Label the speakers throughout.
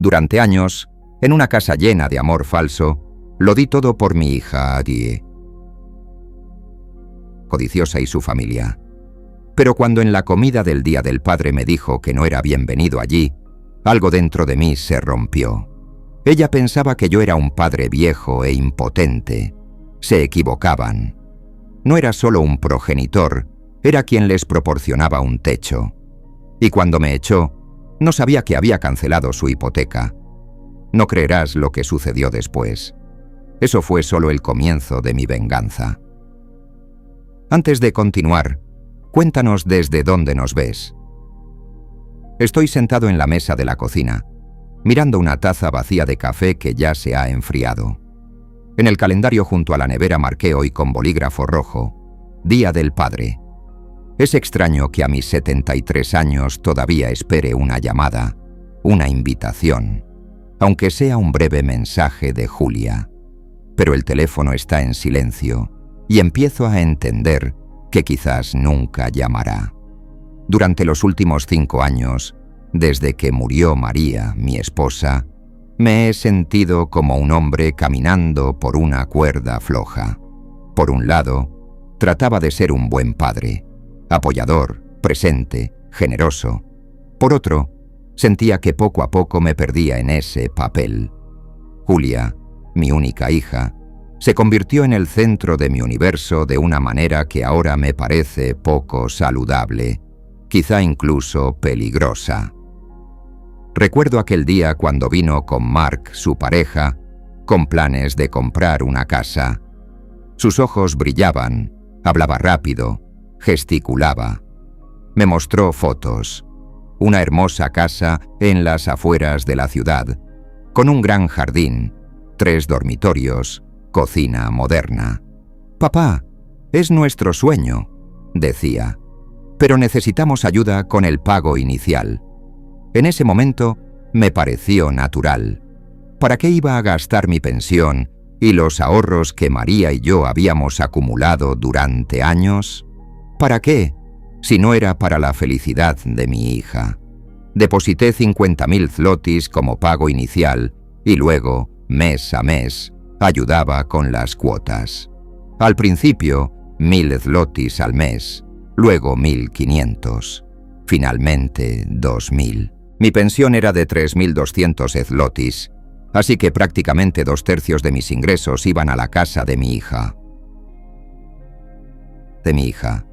Speaker 1: Durante años, en una casa llena de amor falso, lo di todo por mi hija Adie, codiciosa, y su familia. Pero cuando en la comida del Día del Padre me dijo que no era bienvenido allí, algo dentro de mí se rompió. Ella pensaba que yo era un padre viejo e impotente. Se equivocaban. No era solo un progenitor, era quien les proporcionaba un techo. Y cuando me echó, no sabía que había cancelado su hipoteca. No creerás lo que sucedió después. Eso fue solo el comienzo de mi venganza. Antes de continuar, cuéntanos desde dónde nos ves. Estoy sentado en la mesa de la cocina, mirando una taza vacía de café que ya se ha enfriado. En el calendario junto a la nevera marqué hoy con bolígrafo rojo: Día del Padre. Es extraño que a mis 73 años todavía espere una llamada, una invitación, aunque sea un breve mensaje de Julia. Pero el teléfono está en silencio y empiezo a entender que quizás nunca llamará. Durante los últimos 5 años, desde que murió María, mi esposa, me he sentido como un hombre caminando por una cuerda floja. Por un lado, trataba de ser un buen padre, apoyador, presente, generoso. Por otro, sentía que poco a poco me perdía en ese papel. Julia, mi única hija, se convirtió en el centro de mi universo de una manera que ahora me parece poco saludable, quizá incluso peligrosa. Recuerdo aquel día cuando vino con Mark, su pareja, con planes de comprar una casa. Sus ojos brillaban, hablaba rápido, gesticulaba. Me mostró fotos. Una hermosa casa en las afueras de la ciudad, con un gran jardín, 3 dormitorios, cocina moderna. «Papá, es nuestro sueño», decía, «pero necesitamos ayuda con el pago inicial». En ese momento me pareció natural. ¿Para qué iba a gastar mi pensión y los ahorros que María y yo habíamos acumulado durante años? ¿Para qué, si no era para la felicidad de mi hija? Deposité 50.000 zlotys como pago inicial y luego, mes a mes, ayudaba con las cuotas. Al principio, 1.000 zlotys al mes, luego 1.500, finalmente 2.000. Mi pensión era de 3.200 zlotys, así que prácticamente 2/3 de mis ingresos iban a la casa de mi hija.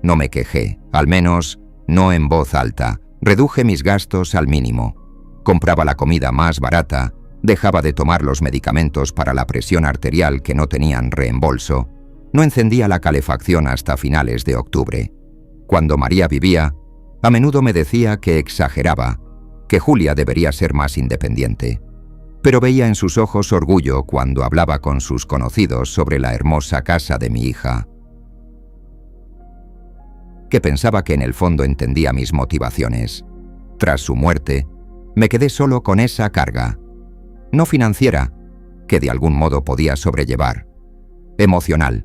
Speaker 1: No me quejé, al menos no en voz alta. Reduje mis gastos al mínimo. Compraba la comida más barata, dejaba de tomar los medicamentos para la presión arterial que no tenían reembolso, no encendía la calefacción hasta finales de octubre. Cuando María vivía, a menudo me decía que exageraba, que Julia debería ser más independiente. Pero veía en sus ojos orgullo cuando hablaba con sus conocidos sobre la hermosa casa de mi hija, que pensaba que en el fondo entendía mis motivaciones. Tras su muerte, me quedé solo con esa carga, no financiera, que de algún modo podía sobrellevar, emocional.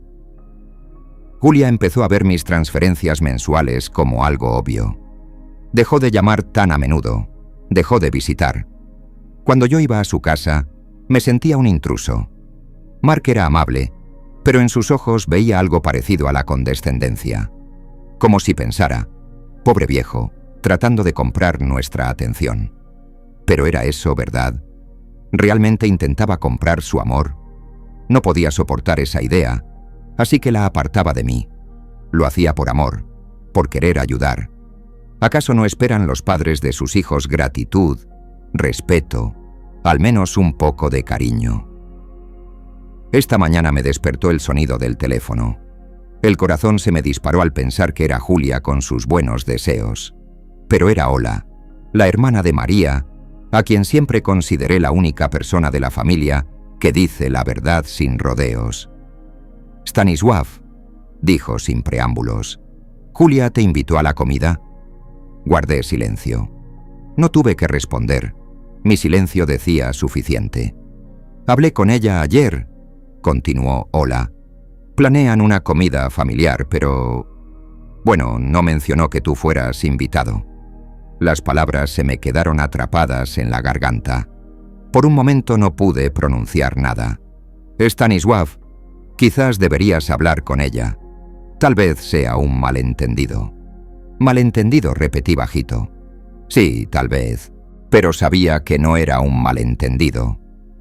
Speaker 1: Julia empezó a ver mis transferencias mensuales como algo obvio. Dejó de llamar tan a menudo, dejó de visitar. Cuando yo iba a su casa, me sentía un intruso. Mark era amable, pero en sus ojos veía algo parecido a la condescendencia. Como si pensara, pobre viejo, tratando de comprar nuestra atención. ¿Pero era eso verdad? ¿Realmente intentaba comprar su amor? No podía soportar esa idea, así que la apartaba de mí. Lo hacía por amor, por querer ayudar. ¿Acaso no esperan los padres de sus hijos gratitud, respeto, al menos un poco de cariño? Esta mañana me despertó el sonido del teléfono. El corazón se me disparó al pensar que era Julia con sus buenos deseos. Pero era Ola, la hermana de María, a quien siempre consideré la única persona de la familia que dice la verdad sin rodeos. «Stanisław», dijo sin preámbulos, «¿Julia te invitó a la comida?» Guardé silencio. No tuve que responder. Mi silencio decía suficiente. «Hablé con ella ayer», continuó Ola. «Planean una comida familiar, pero... bueno, no mencionó que tú fueras invitado». Las palabras se me quedaron atrapadas en la garganta. Por un momento no pude pronunciar nada. Stanisław, quizás deberías hablar con ella. Tal vez sea un malentendido. Malentendido, repetí bajito. Sí, tal vez, pero sabía que no era un malentendido.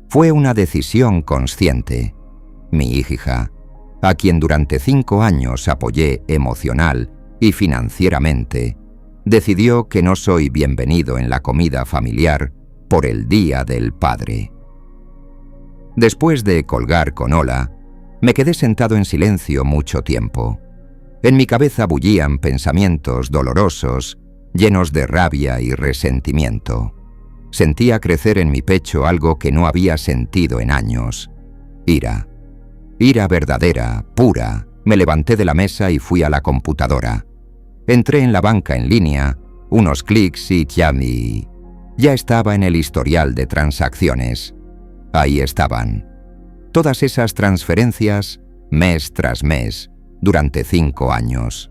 Speaker 1: Fue una decisión consciente. Mi hija, a quien durante 5 años apoyé emocional y financieramente, decidió que no soy bienvenido en la comida familiar por el Día del Padre. Después de colgar con Ola, me quedé sentado en silencio mucho tiempo. En mi cabeza bullían pensamientos dolorosos, llenos de rabia y resentimiento. Sentía crecer en mi pecho algo que no había sentido en años. Ira. Ira verdadera, pura. Me levanté de la mesa y fui a la computadora. Entré en la banca en línea, unos clics y ya estaba en el historial de transacciones. Ahí estaban. Todas esas transferencias, mes tras mes, durante 5 años.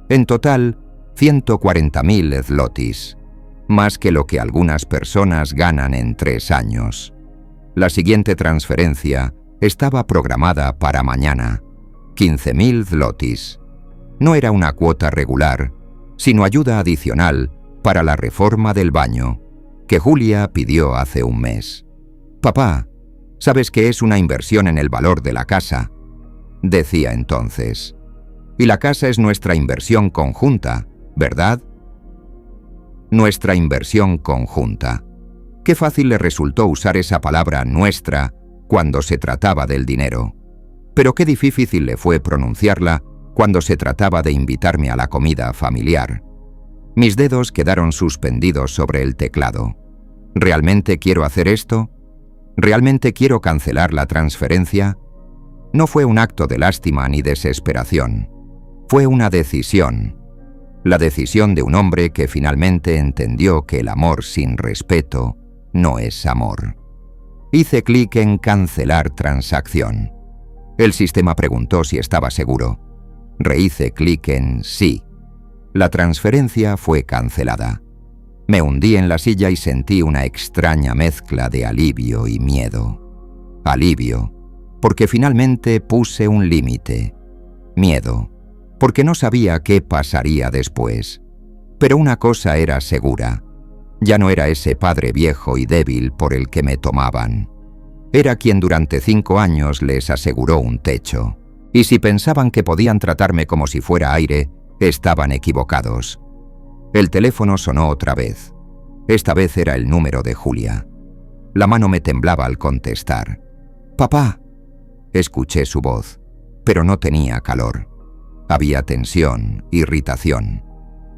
Speaker 1: En total, 140.000 zlotys, más que lo que algunas personas ganan en 3 años. La siguiente transferencia estaba programada para mañana, 15.000 zlotys. No era una cuota regular, sino ayuda adicional para la reforma del baño, que Julia pidió hace un mes. «Papá, sabes que es una inversión en el valor de la casa», decía entonces. «Y la casa es nuestra inversión conjunta, ¿verdad?» Nuestra inversión conjunta. Qué fácil le resultó usar esa palabra nuestra cuando se trataba del dinero. Pero qué difícil le fue pronunciarla cuando se trataba de invitarme a la comida familiar. Mis dedos quedaron suspendidos sobre el teclado. ¿Realmente quiero hacer esto? ¿Realmente quiero cancelar la transferencia? No fue un acto de lástima ni desesperación. Fue una decisión. La decisión de un hombre que finalmente entendió que el amor sin respeto no es amor. Hice clic en cancelar transacción. El sistema preguntó si estaba seguro. Rehice clic en sí. La transferencia fue cancelada. Me hundí en la silla y sentí una extraña mezcla de alivio y miedo. Alivio, porque finalmente puse un límite. Miedo, porque no sabía qué pasaría después. Pero una cosa era segura. Ya no era ese padre viejo y débil por el que me tomaban. Era quien durante 5 años les aseguró un techo. Y si pensaban que podían tratarme como si fuera aire, estaban equivocados. El teléfono sonó otra vez. Esta vez era el número de Julia. La mano me temblaba al contestar. «Papá». Escuché su voz, pero no tenía calor. Había tensión, irritación.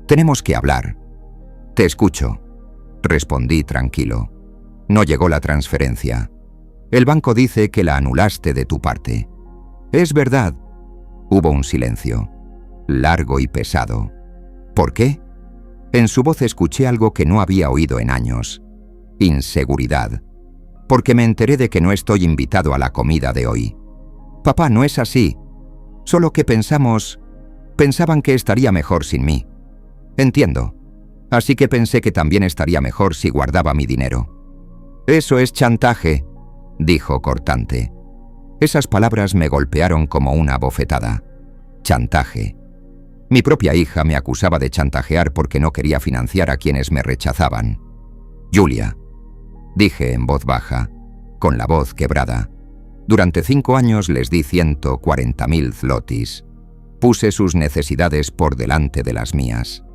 Speaker 1: «Tenemos que hablar». «Te escucho», respondí tranquilo. «No llegó la transferencia. El banco dice que la anulaste de tu parte». «Es verdad». Hubo un silencio, largo y pesado. «¿Por qué?» En su voz escuché algo que no había oído en años. Inseguridad. «Porque me enteré de que no estoy invitado a la comida de hoy». «Papá, no es así. Solo que pensaban que estaría mejor sin mí». «Entiendo. Así que pensé que también estaría mejor si guardaba mi dinero». «Eso es chantaje», dijo cortante. Esas palabras me golpearon como una bofetada. Chantaje. Mi propia hija me acusaba de chantajear porque no quería financiar a quienes me rechazaban. «Julia», dije en voz baja, con la voz quebrada. «Durante 5 años les di 140.000 zlotys. Puse sus necesidades por delante de las mías.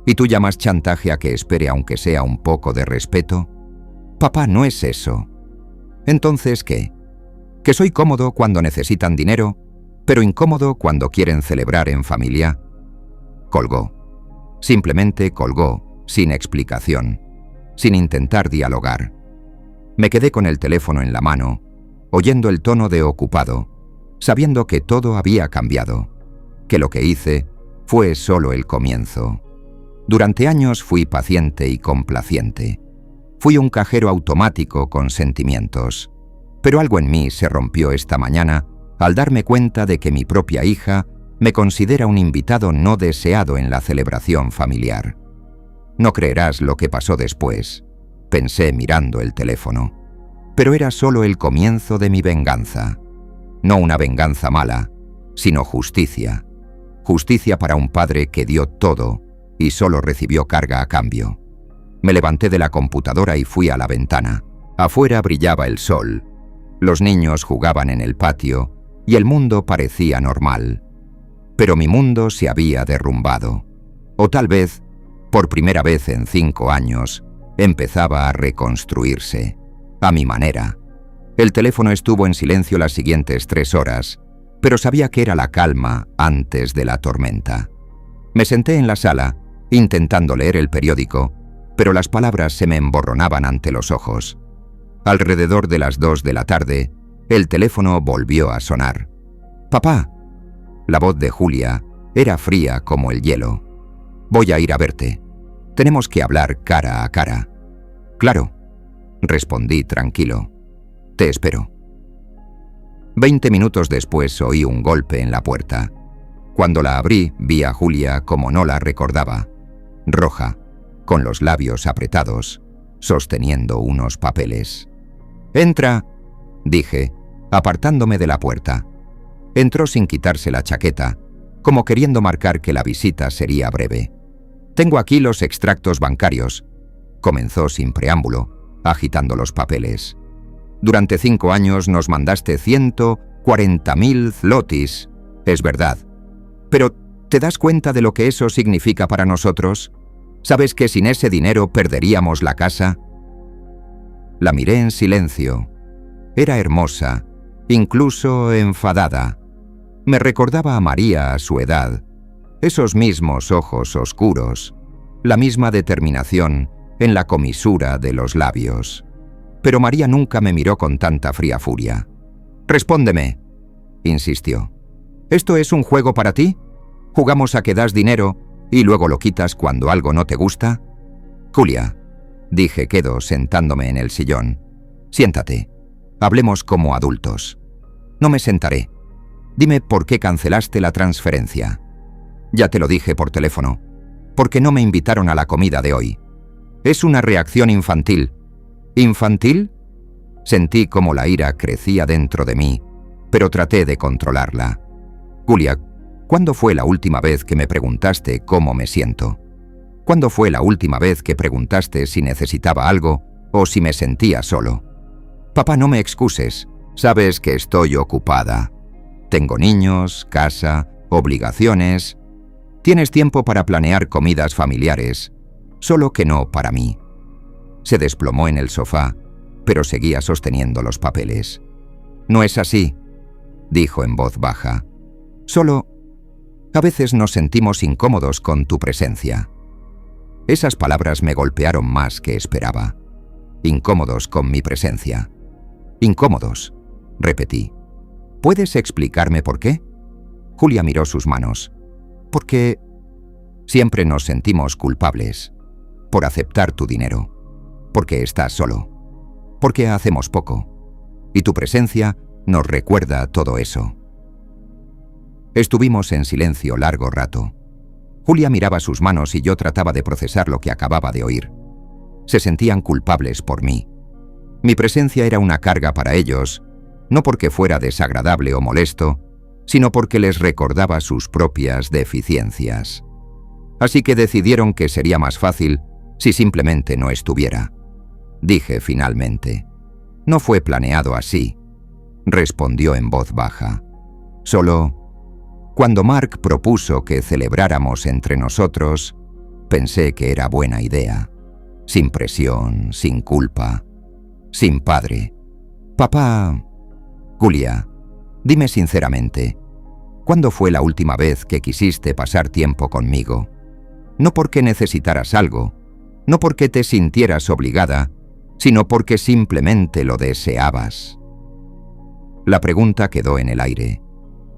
Speaker 1: ¿Y tú llamas chantaje a que espere aunque sea un poco de respeto? Papá, no es eso». «¿Entonces qué? ¿Que soy cómodo cuando necesitan dinero, pero incómodo cuando quieren celebrar en familia?» Colgó. Simplemente colgó, sin explicación, sin intentar dialogar. Me quedé con el teléfono en la mano, oyendo el tono de ocupado, sabiendo que todo había cambiado, que lo que hice fue solo el comienzo. Durante años fui paciente y complaciente. Fui un cajero automático con sentimientos. Pero algo en mí se rompió esta mañana al darme cuenta de que mi propia hija me considera un invitado no deseado en la celebración familiar. No creerás lo que pasó después, pensé mirando el teléfono. Pero era solo el comienzo de mi venganza. No una venganza mala, sino justicia. Justicia para un padre que dio todo y solo recibió carga a cambio. Me levanté de la computadora y fui a la ventana. Afuera brillaba el sol. Los niños jugaban en el patio y el mundo parecía normal. Pero mi mundo se había derrumbado. O tal vez, por primera vez en 5 años, empezaba a reconstruirse. A mi manera. El teléfono estuvo en silencio las siguientes 3 horas, pero sabía que era la calma antes de la tormenta. Me senté en la sala, intentando leer el periódico, pero las palabras se me emborronaban ante los ojos. Alrededor de las 2 de la tarde, el teléfono volvió a sonar. «Papá». La voz de Julia era fría como el hielo. «Voy a ir a verte. Tenemos que hablar cara a cara». «Claro», respondí tranquilo. «Te espero». 20 minutos después oí un golpe en la puerta. Cuando la abrí, vi a Julia como no la recordaba, roja, con los labios apretados, sosteniendo unos papeles. «Entra», dije, apartándome de la puerta. Entró sin quitarse la chaqueta, como queriendo marcar que la visita sería breve. «Tengo aquí los extractos bancarios», comenzó sin preámbulo, agitando los papeles. «Durante 5 años nos mandaste 140.000 zlotys, es verdad. Pero, ¿te das cuenta de lo que eso significa para nosotros? ¿Sabes que sin ese dinero perderíamos la casa?» La miré en silencio. Era hermosa, incluso enfadada. Me recordaba a María a su edad. Esos mismos ojos oscuros, la misma determinación en la comisura de los labios. Pero María nunca me miró con tanta fría furia. «Respóndeme», insistió. «¿Esto es un juego para ti? ¿Jugamos a que das dinero y luego lo quitas cuando algo no te gusta?» «Julia», dije quedo sentándome en el sillón. «Siéntate. Hablemos como adultos». «No me sentaré. Dime por qué cancelaste la transferencia». «Ya te lo dije por teléfono. Porque no me invitaron a la comida de hoy. Es una reacción infantil». «¿Infantil?» Sentí como la ira crecía dentro de mí, pero traté de controlarla. «Julia, ¿cuándo fue la última vez que me preguntaste cómo me siento? ¿Cuándo fue la última vez que preguntaste si necesitaba algo o si me sentía solo? Papá, no me excuses. Sabes que estoy ocupada. Tengo niños, casa, obligaciones. Tienes tiempo para planear comidas familiares, solo que no para mí». Se desplomó en el sofá, pero seguía sosteniendo los papeles. «No es así», dijo en voz baja. «Solo, a veces nos sentimos incómodos con tu presencia». Esas palabras me golpearon más que esperaba. «Incómodos con mi presencia». «Incómodos», repetí. «¿Puedes explicarme por qué?» Julia miró sus manos. «Porque siempre nos sentimos culpables por aceptar tu dinero. Porque estás solo. Porque hacemos poco. Y tu presencia nos recuerda todo eso». Estuvimos en silencio largo rato. Julia miraba sus manos y yo trataba de procesar lo que acababa de oír. Se sentían culpables por mí. Mi presencia era una carga para ellos, no porque fuera desagradable o molesto, sino porque les recordaba sus propias deficiencias. Así que decidieron que sería más fácil si simplemente no estuviera. Dije finalmente. «No fue planeado así», respondió en voz baja. «Solo, cuando Mark propuso que celebráramos entre nosotros, pensé que era buena idea. Sin presión, sin culpa, sin padre. Papá...» «Julia, dime sinceramente, ¿cuándo fue la última vez que quisiste pasar tiempo conmigo? No porque necesitaras algo, no porque te sintieras obligada, sino porque simplemente lo deseabas». La pregunta quedó en el aire.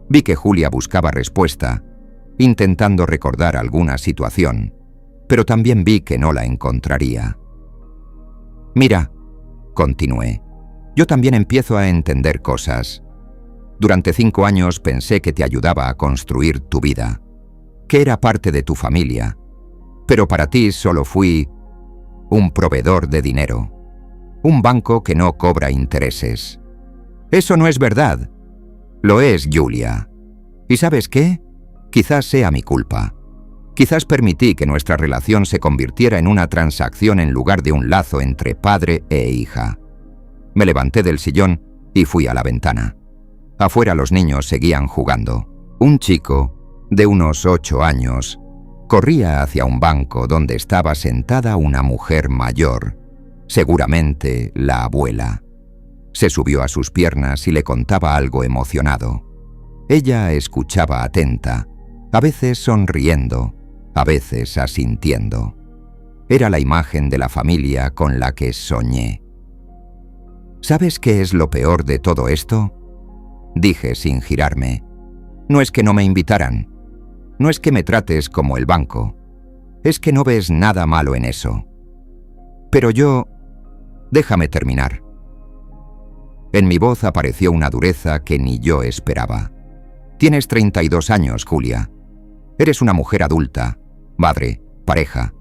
Speaker 1: Vi que Julia buscaba respuesta, intentando recordar alguna situación, pero también vi que no la encontraría. «Mira», continué, «yo también empiezo a entender cosas. Durante 5 años pensé que te ayudaba a construir tu vida, que era parte de tu familia, pero para ti solo fui un proveedor de dinero. Un banco que no cobra intereses. Eso no es verdad. Lo es, Julia. ¿Y sabes qué? Quizás sea mi culpa. Quizás permití que nuestra relación se convirtiera en una transacción en lugar de un lazo entre padre e hija. Me levanté del sillón y fui a la ventana. Afuera los niños seguían jugando. Un chico, de unos 8 años, corría hacia un banco donde estaba sentada una mujer mayor, seguramente la abuela. Se subió a sus piernas y le contaba algo emocionado. Ella escuchaba atenta, a veces sonriendo, a veces asintiendo. Era la imagen de la familia con la que soñé. ¿Sabes qué es lo peor de todo esto? Dije sin girarme. No es que no me invitaran. No es que me trates como el banco. Es que no ves nada malo en eso. Pero yo... Déjame terminar. En mi voz apareció una dureza que ni yo esperaba. Tienes 32 años, Julia. Eres una mujer adulta, madre, pareja,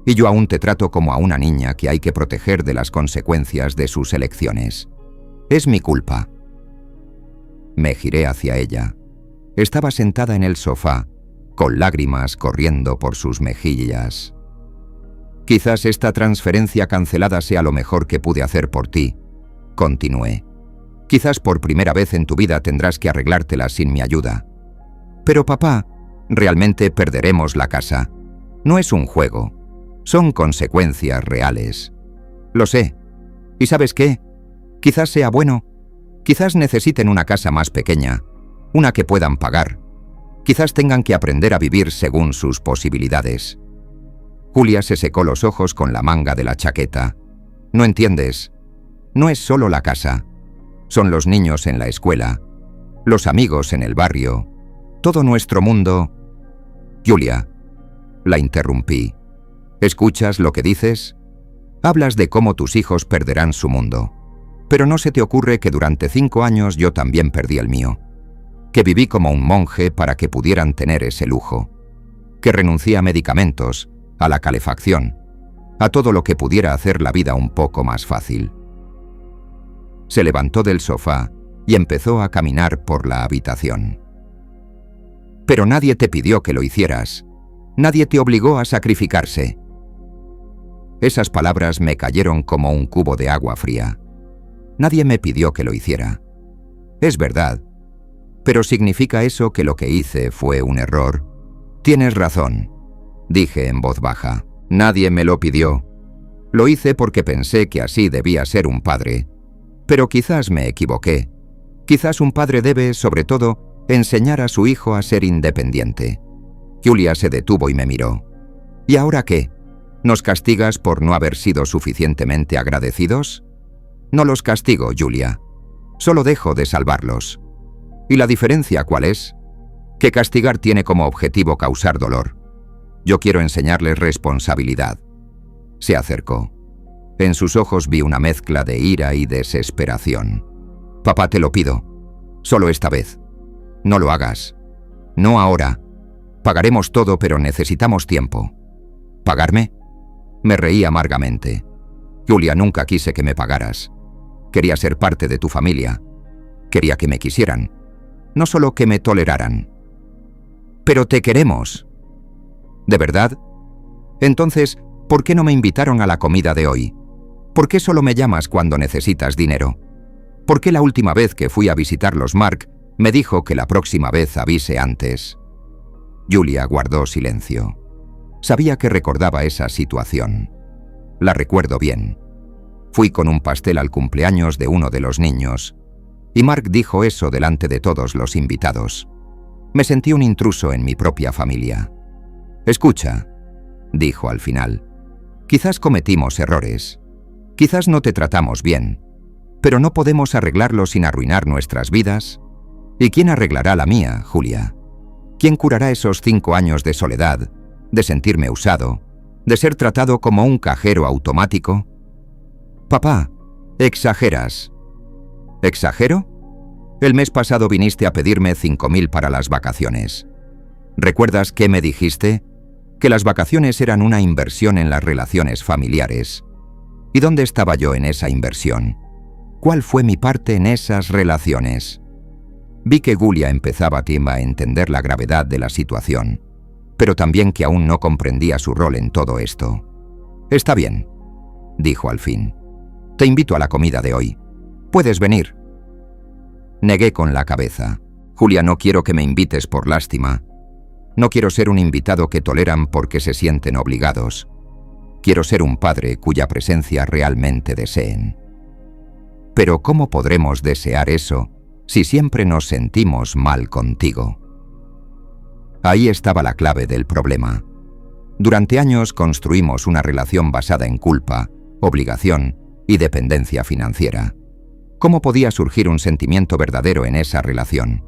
Speaker 1: y yo aún te trato como a una niña que hay que proteger de las consecuencias de sus elecciones. Es mi culpa. Me giré hacia ella. Estaba sentada en el sofá, con lágrimas corriendo por sus mejillas. Quizás esta transferencia cancelada sea lo mejor que pude hacer por ti, continué. Quizás por primera vez en tu vida tendrás que arreglártela sin mi ayuda. Pero papá, realmente perderemos la casa. No es un juego. Son consecuencias reales. Lo sé. ¿Y sabes qué? Quizás sea bueno. Quizás necesiten una casa más pequeña, una que puedan pagar. Quizás tengan que aprender a vivir según sus posibilidades. Julia se secó los ojos con la manga de la chaqueta. No entiendes. No es solo la casa. Son los niños en la escuela, los amigos en el barrio, todo nuestro mundo. Julia, la interrumpí. ¿Escuchas lo que dices? Hablas de cómo tus hijos perderán su mundo. Pero no se te ocurre que durante 5 años yo también perdí el mío. Que viví como un monje para que pudieran tener ese lujo. Que renuncié a medicamentos, a la calefacción, a todo lo que pudiera hacer la vida un poco más fácil. Se levantó del sofá y empezó a caminar por la habitación. Pero nadie te pidió que lo hicieras. Nadie te obligó a sacrificarse. Esas palabras me cayeron como un cubo de agua fría. Nadie me pidió que lo hiciera. Es verdad. ¿Pero significa eso que lo que hice fue un error? Tienes razón, dije en voz baja. Nadie me lo pidió. Lo hice porque pensé que así debía ser un padre. Pero quizás me equivoqué. Quizás un padre debe, sobre todo, enseñar a su hijo a ser independiente. Julia se detuvo y me miró. ¿Y ahora qué? ¿Nos castigas por no haber sido suficientemente agradecidos? No los castigo, Julia. Solo dejo de salvarlos. ¿Y la diferencia cuál es? Que castigar tiene como objetivo causar dolor. Yo quiero enseñarles responsabilidad. Se acercó. En sus ojos vi una mezcla de ira y desesperación. Papá, te lo pido. Solo esta vez. No lo hagas. No ahora. Pagaremos todo, pero necesitamos tiempo. ¿Pagarme? Me reí amargamente. Julia, nunca quise que me pagaras. Quería ser parte de tu familia. Quería que me quisieran. No solo que me toleraran. Pero te queremos. ¿De verdad? Entonces, ¿por qué no me invitaron a la comida de hoy? ¿Por qué solo me llamas cuando necesitas dinero? ¿Por qué la última vez que fui a visitarlos Mark me dijo que la próxima vez avise antes? Julia guardó silencio. Sabía que recordaba esa situación. La recuerdo bien. Fui con un pastel al cumpleaños de uno de los niños, y Mark dijo eso delante de todos los invitados. Me sentí un intruso en mi propia familia. Escucha, dijo al final. Quizás cometimos errores. Quizás no te tratamos bien, pero no podemos arreglarlo sin arruinar nuestras vidas. ¿Y quién arreglará la mía, Julia? ¿Quién curará esos 5 años de soledad, de sentirme usado, de ser tratado como un cajero automático? Papá, exageras. ¿Exagero? El mes pasado viniste a pedirme 5.000 para las vacaciones. ¿Recuerdas qué me dijiste? Que las vacaciones eran una inversión en las relaciones familiares. ¿Y dónde estaba yo en esa inversión? ¿Cuál fue mi parte en esas relaciones? Vi que Julia empezaba a entender la gravedad de la situación, pero también que aún no comprendía su rol en todo esto. «Está bien», dijo al fin. «Te invito a la comida de hoy. ¿Puedes venir?» Negué con la cabeza. «Julia, no quiero que me invites por lástima. No quiero ser un invitado que toleran porque se sienten obligados. Quiero ser un padre cuya presencia realmente deseen». «Pero ¿cómo podremos desear eso si siempre nos sentimos mal contigo?» Ahí estaba la clave del problema. Durante años construimos una relación basada en culpa, obligación y dependencia financiera. ¿Cómo podía surgir un sentimiento verdadero en esa relación?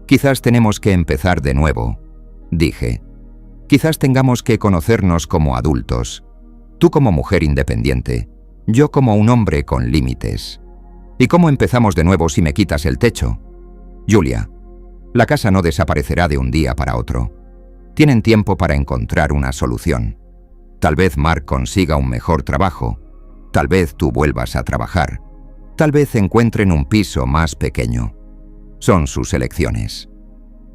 Speaker 1: «Quizás tenemos que empezar de nuevo», dije. «Quizás tengamos que conocernos como adultos. Tú como mujer independiente, yo como un hombre con límites. ¿Y cómo empezamos de nuevo si me quitas el techo? Julia, la casa no desaparecerá de un día para otro. Tienen tiempo para encontrar una solución. Tal vez Mark consiga un mejor trabajo. Tal vez tú vuelvas a trabajar. Tal vez encuentren un piso más pequeño. Son sus elecciones.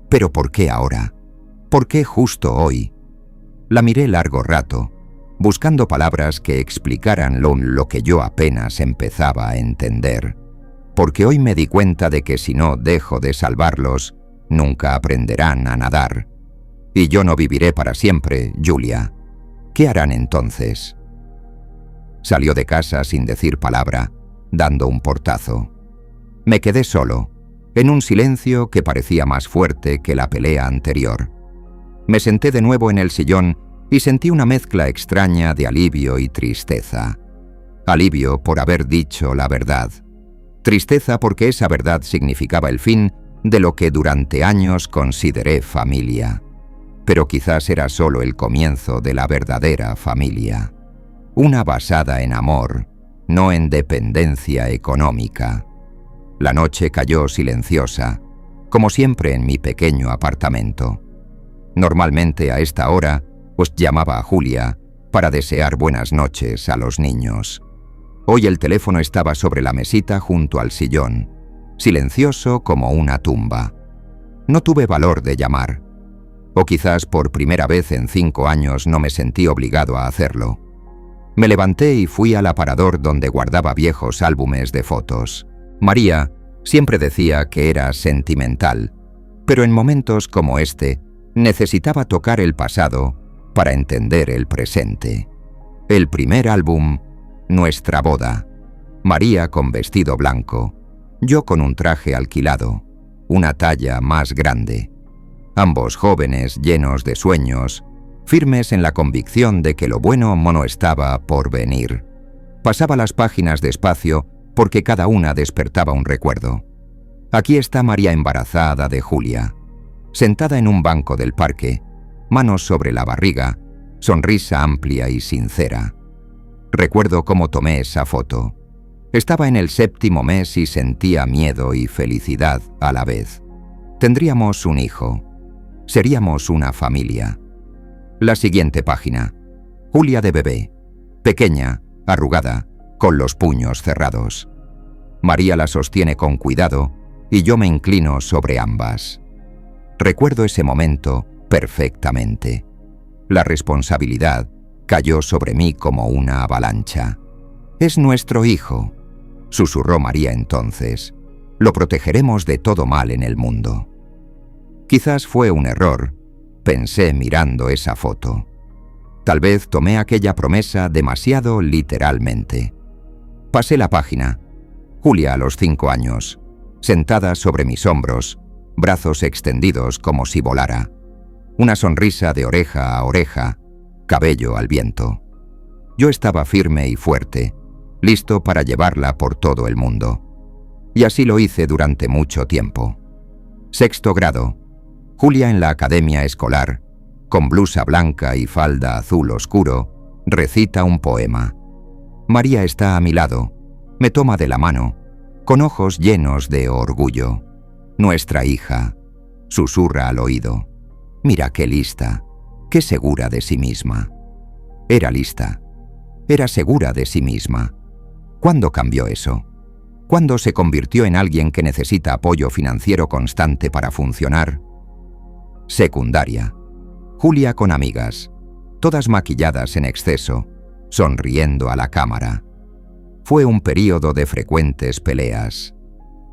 Speaker 1: Pero ¿por qué ahora? ¿Por qué justo hoy?» La miré largo rato, buscando palabras que explicaran lo que yo apenas empezaba a entender. Porque hoy me di cuenta de que si no dejo de salvarlos, nunca aprenderán a nadar. Y yo no viviré para siempre, Julia. ¿Qué harán entonces? Salió de casa sin decir palabra, dando un portazo. Me quedé solo, en un silencio que parecía más fuerte que la pelea anterior. Me senté de nuevo en el sillón y sentí una mezcla extraña de alivio y tristeza. Alivio por haber dicho la verdad. Tristeza porque esa verdad significaba el fin de lo que durante años consideré familia. Pero quizás era solo el comienzo de la verdadera familia. Una basada en amor, no en dependencia económica. La noche cayó silenciosa, como siempre en mi pequeño apartamento. Normalmente a esta hora os llamaba a Julia para desear buenas noches a los niños. Hoy el teléfono estaba sobre la mesita junto al sillón, silencioso como una tumba. No tuve valor de llamar. O quizás por primera vez en 5 años no me sentí obligado a hacerlo. Me levanté y fui al aparador donde guardaba viejos álbumes de fotos. María siempre decía que era sentimental, pero en momentos como este necesitaba tocar el pasado para entender el presente. El primer álbum, nuestra boda. María con vestido blanco, yo con un traje alquilado, una talla más grande. Ambos jóvenes, llenos de sueños, firmes en la convicción de que lo bueno mono estaba por venir. Pasaba las páginas despacio porque cada una despertaba un recuerdo. Aquí está María embarazada de Julia, sentada en un banco del parque, manos sobre la barriga, sonrisa amplia y sincera. Recuerdo cómo tomé esa foto. Estaba en el 7º mes y sentía miedo y felicidad a la vez. Tendríamos un hijo. Seríamos una familia. La siguiente página. Julia de bebé, pequeña, arrugada, con los puños cerrados. María la sostiene con cuidado y yo me inclino sobre ambas. Recuerdo ese momento perfectamente. La responsabilidad cayó sobre mí como una avalancha. «Es nuestro hijo», susurró María entonces. «Lo protegeremos de todo mal en el mundo». Quizás fue un error, pensé mirando esa foto. Tal vez tomé aquella promesa demasiado literalmente. Pasé la página. Julia a los 5 años, sentada sobre mis hombros, brazos extendidos como si volara. Una sonrisa de oreja a oreja, cabello al viento. Yo estaba firme y fuerte, listo para llevarla por todo el mundo. Y así lo hice durante mucho tiempo. 6º grado. Julia en la academia escolar, con blusa blanca y falda azul oscuro, recita un poema. María está a mi lado, me toma de la mano, con ojos llenos de orgullo. «Nuestra hija», susurra al oído. «Mira qué lista, qué segura de sí misma». Era lista. Era segura de sí misma. ¿Cuándo cambió eso? ¿Cuándo se convirtió en alguien que necesita apoyo financiero constante para funcionar? Secundaria. Julia con amigas, todas maquilladas en exceso, sonriendo a la cámara. Fue un período de frecuentes peleas.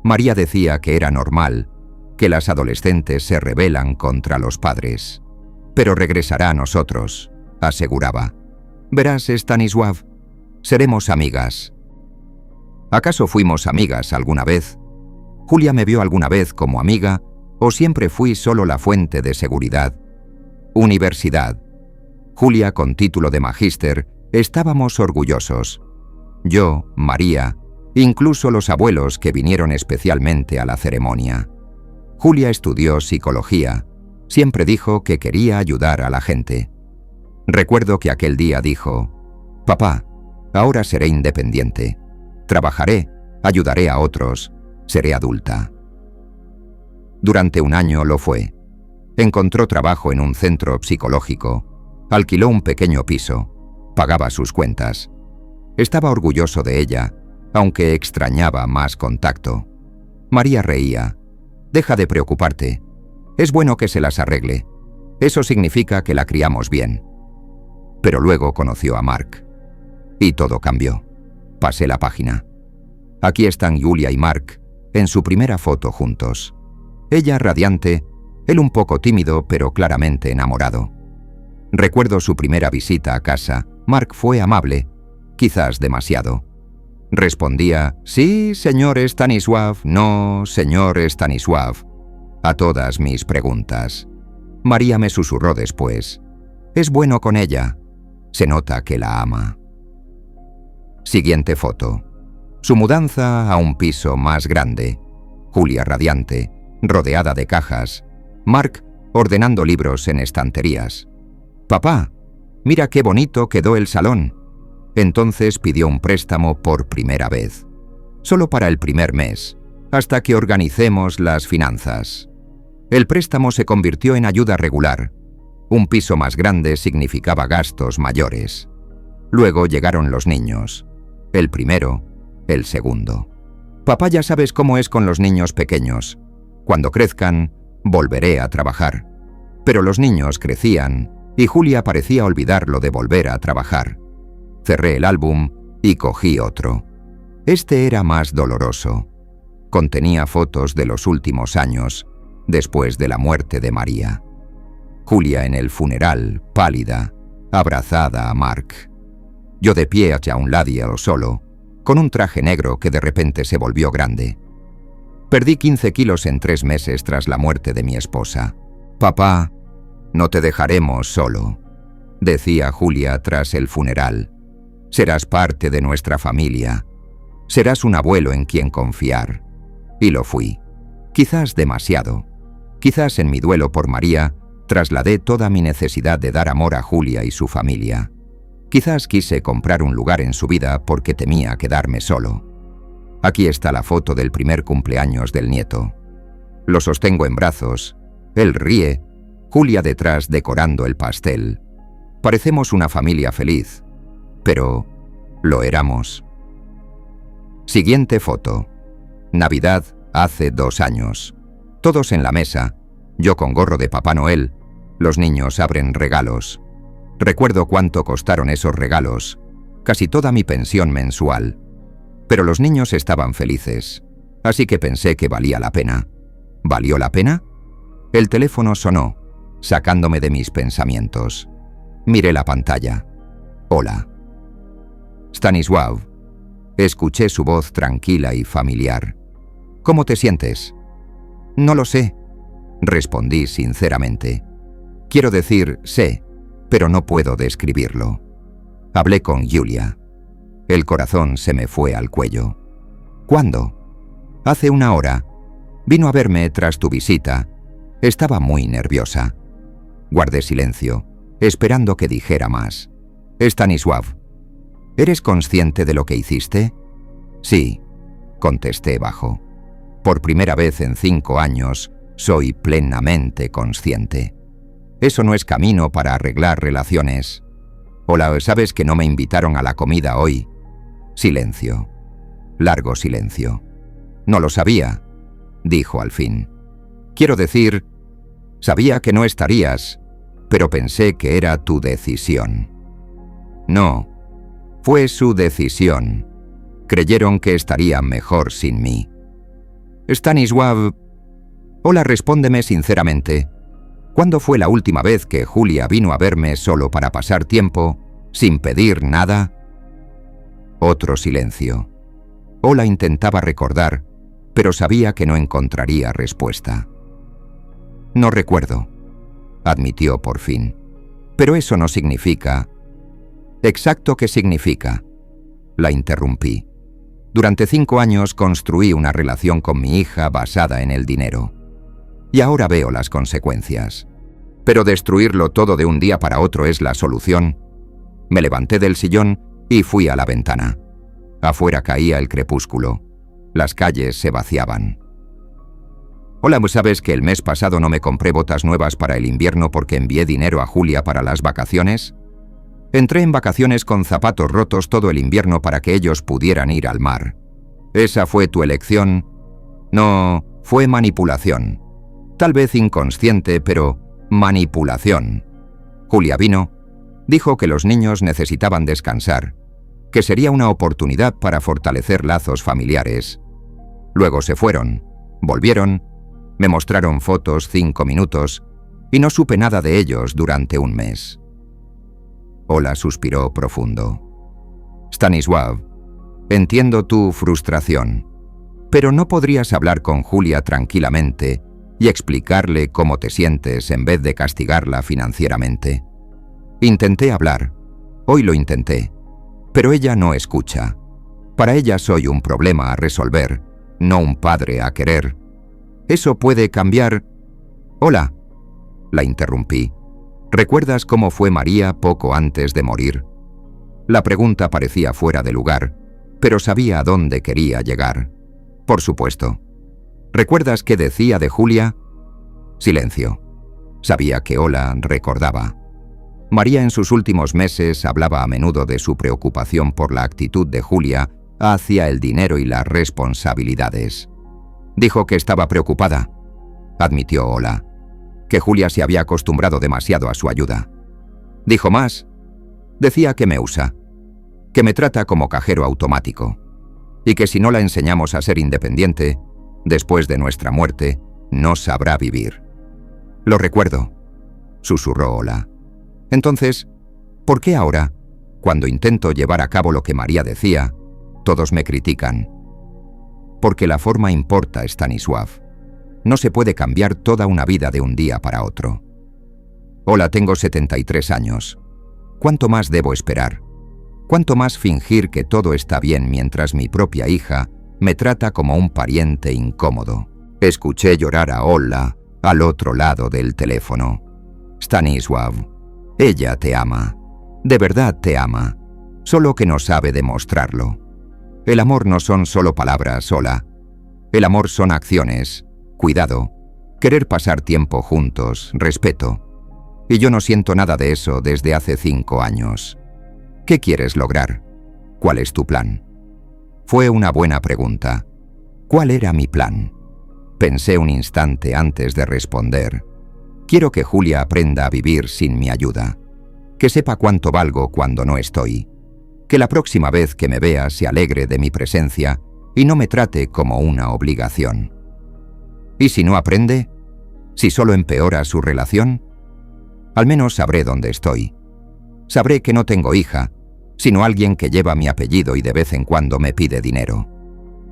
Speaker 1: María decía que era normal, que las adolescentes se rebelan contra los padres. Pero regresará a nosotros, aseguraba. Verás, Stanisław, seremos amigas. ¿Acaso fuimos amigas alguna vez? ¿Julia me vio alguna vez como amiga o siempre fui solo la fuente de seguridad? Universidad. Julia con título de magíster, estábamos orgullosos. Yo, María, incluso los abuelos que vinieron especialmente a la ceremonia. Julia estudió psicología. Siempre dijo que quería ayudar a la gente. Recuerdo que aquel día dijo: «Papá, ahora seré independiente. Trabajaré, ayudaré a otros, seré adulta». Durante un año lo fue. Encontró trabajo en un centro psicológico, alquiló un pequeño piso, pagaba sus cuentas. Estaba orgulloso de ella, aunque extrañaba más contacto. María reía. «Deja de preocuparte. Es bueno que se las arregle. Eso significa que la criamos bien». Pero luego conoció a Mark. Y todo cambió. Pasé la página. Aquí están Julia y Mark, en su primera foto juntos. Ella radiante, él un poco tímido pero claramente enamorado. Recuerdo su primera visita a casa. Mark fue amable, quizás demasiado. Respondía: «Sí, señor Stanisław, no, señor Stanisław», a todas mis preguntas. María me susurró después: «Es bueno con ella. Se nota que la ama». Siguiente foto. Su mudanza a un piso más grande. Julia radiante, rodeada de cajas. Mark ordenando libros en estanterías. «Papá, mira qué bonito quedó el salón». Entonces pidió un préstamo por primera vez. Solo para el primer mes, hasta que organicemos las finanzas. El préstamo se convirtió en ayuda regular. Un piso más grande significaba gastos mayores. Luego llegaron los niños. El primero, el segundo. «Papá, ya sabes cómo es con los niños pequeños. Cuando crezcan, volveré a trabajar». Pero los niños crecían y Julia parecía olvidar lo de volver a trabajar. Cerré el álbum y cogí otro. Este era más doloroso. Contenía fotos de los últimos años, después de la muerte de María. Julia en el funeral, pálida, abrazada a Mark. Yo de pie hacia un lado solo, con un traje negro que de repente se volvió grande. Perdí 15 kilos en 3 meses tras la muerte de mi esposa. «Papá, no te dejaremos solo», decía Julia tras el funeral. «Serás parte de nuestra familia. Serás un abuelo en quien confiar». Y lo fui. Quizás demasiado. Quizás en mi duelo por María trasladé toda mi necesidad de dar amor a Julia y su familia. Quizás quise comprar un lugar en su vida porque temía quedarme solo. Aquí está la foto del primer cumpleaños del nieto. Lo sostengo en brazos. Él ríe. Julia detrás decorando el pastel. Parecemos una familia feliz. Pero lo éramos. Siguiente foto. Navidad hace 2 años. Todos en la mesa. Yo con gorro de Papá Noel. Los niños abren regalos. Recuerdo cuánto costaron esos regalos. Casi toda mi pensión mensual. Pero los niños estaban felices. Así que pensé que valía la pena. ¿Valió la pena? El teléfono sonó, sacándome de mis pensamientos. Miré la pantalla. «Hola». «Stanisław». Escuché su voz tranquila y familiar. «¿Cómo te sientes?» «No lo sé», respondí sinceramente. Quiero decir, sé, pero no puedo describirlo. Hablé con Julia. El corazón se me fue al cuello. «¿Cuándo?» «Hace 1 hora. Vino a verme tras tu visita. Estaba muy nerviosa». Guardé silencio, esperando que dijera más. «Stanisław, ¿eres consciente de lo que hiciste?» «Sí», contesté bajo. «Por primera vez en 5 años, soy plenamente consciente. Eso no es camino para arreglar relaciones». Hola, ¿sabes que no me invitaron a la comida hoy? Silencio. Largo silencio. No lo sabía, dijo al fin. Quiero decir, sabía que no estarías, pero pensé que era tu decisión. No, fue su decisión. Creyeron que estaría mejor sin mí. Stanisław... Hola, respóndeme sinceramente. ¿Cuándo fue la última vez que Julia vino a verme solo para pasar tiempo, sin pedir nada? Otro silencio. Ola intentaba recordar, pero sabía que no encontraría respuesta. No recuerdo, admitió por fin. Pero eso no significa... ¿Exacto qué significa? La interrumpí. Durante 5 años construí una relación con mi hija basada en el dinero. Y ahora veo las consecuencias. Pero destruirlo todo de un día para otro es la solución. Me levanté del sillón y fui a la ventana. Afuera caía el crepúsculo. Las calles se vaciaban. Hola, ¿sabes que el mes pasado no me compré botas nuevas para el invierno porque envié dinero a Julia para las vacaciones? Entré en vacaciones con zapatos rotos todo el invierno para que ellos pudieran ir al mar. ¿Esa fue tu elección? No, fue manipulación. Tal vez inconsciente, pero manipulación. Julia vino, dijo que los niños necesitaban descansar, que sería una oportunidad para fortalecer lazos familiares. Luego se fueron, volvieron, me mostraron fotos 5 minutos y no supe nada de ellos durante un mes. Ola suspiró profundo. Stanisław, entiendo tu frustración, pero ¿no podrías hablar con Julia tranquilamente y explicarle cómo te sientes en vez de castigarla financieramente? Intenté hablar, hoy lo intenté, pero ella no escucha. Para ella soy un problema a resolver, no un padre a querer. Eso puede cambiar... Hola, la interrumpí. ¿Recuerdas cómo fue María poco antes de morir? La pregunta parecía fuera de lugar, pero sabía a dónde quería llegar. Por supuesto. ¿Recuerdas qué decía de Julia? Silencio. Sabía que Ola recordaba. María en sus últimos meses hablaba a menudo de su preocupación por la actitud de Julia hacia el dinero y las responsabilidades. Dijo que estaba preocupada, admitió Ola, que Julia se había acostumbrado demasiado a su ayuda. Dijo más, decía que me usa, que me trata como cajero automático, y que si no la enseñamos a ser independiente, después de nuestra muerte, no sabrá vivir. Lo recuerdo, susurró Ola. Entonces, ¿por qué ahora, cuando intento llevar a cabo lo que María decía, todos me critican? Porque la forma importa, Stanisław. No se puede cambiar toda una vida de un día para otro. Hola, tengo 73 años. ¿Cuánto más debo esperar? ¿Cuánto más fingir que todo está bien mientras mi propia hija me trata como un pariente incómodo? Escuché llorar a Ola al otro lado del teléfono. Stanisław, ella te ama. De verdad te ama. Solo que no sabe demostrarlo. El amor no son solo palabras, Ola. El amor son acciones, cuidado, querer pasar tiempo juntos, respeto. Y yo no siento nada de eso desde hace 5 años. ¿Qué quieres lograr? ¿Cuál es tu plan? Fue una buena pregunta. ¿Cuál era mi plan? Pensé un instante antes de responder. Quiero que Julia aprenda a vivir sin mi ayuda. Que sepa cuánto valgo cuando no estoy. Que la próxima vez que me vea se alegre de mi presencia y no me trate como una obligación. ¿Y si no aprende? ¿Si solo empeora su relación? Al menos sabré dónde estoy. Sabré que no tengo hija, sino alguien que lleva mi apellido y de vez en cuando me pide dinero.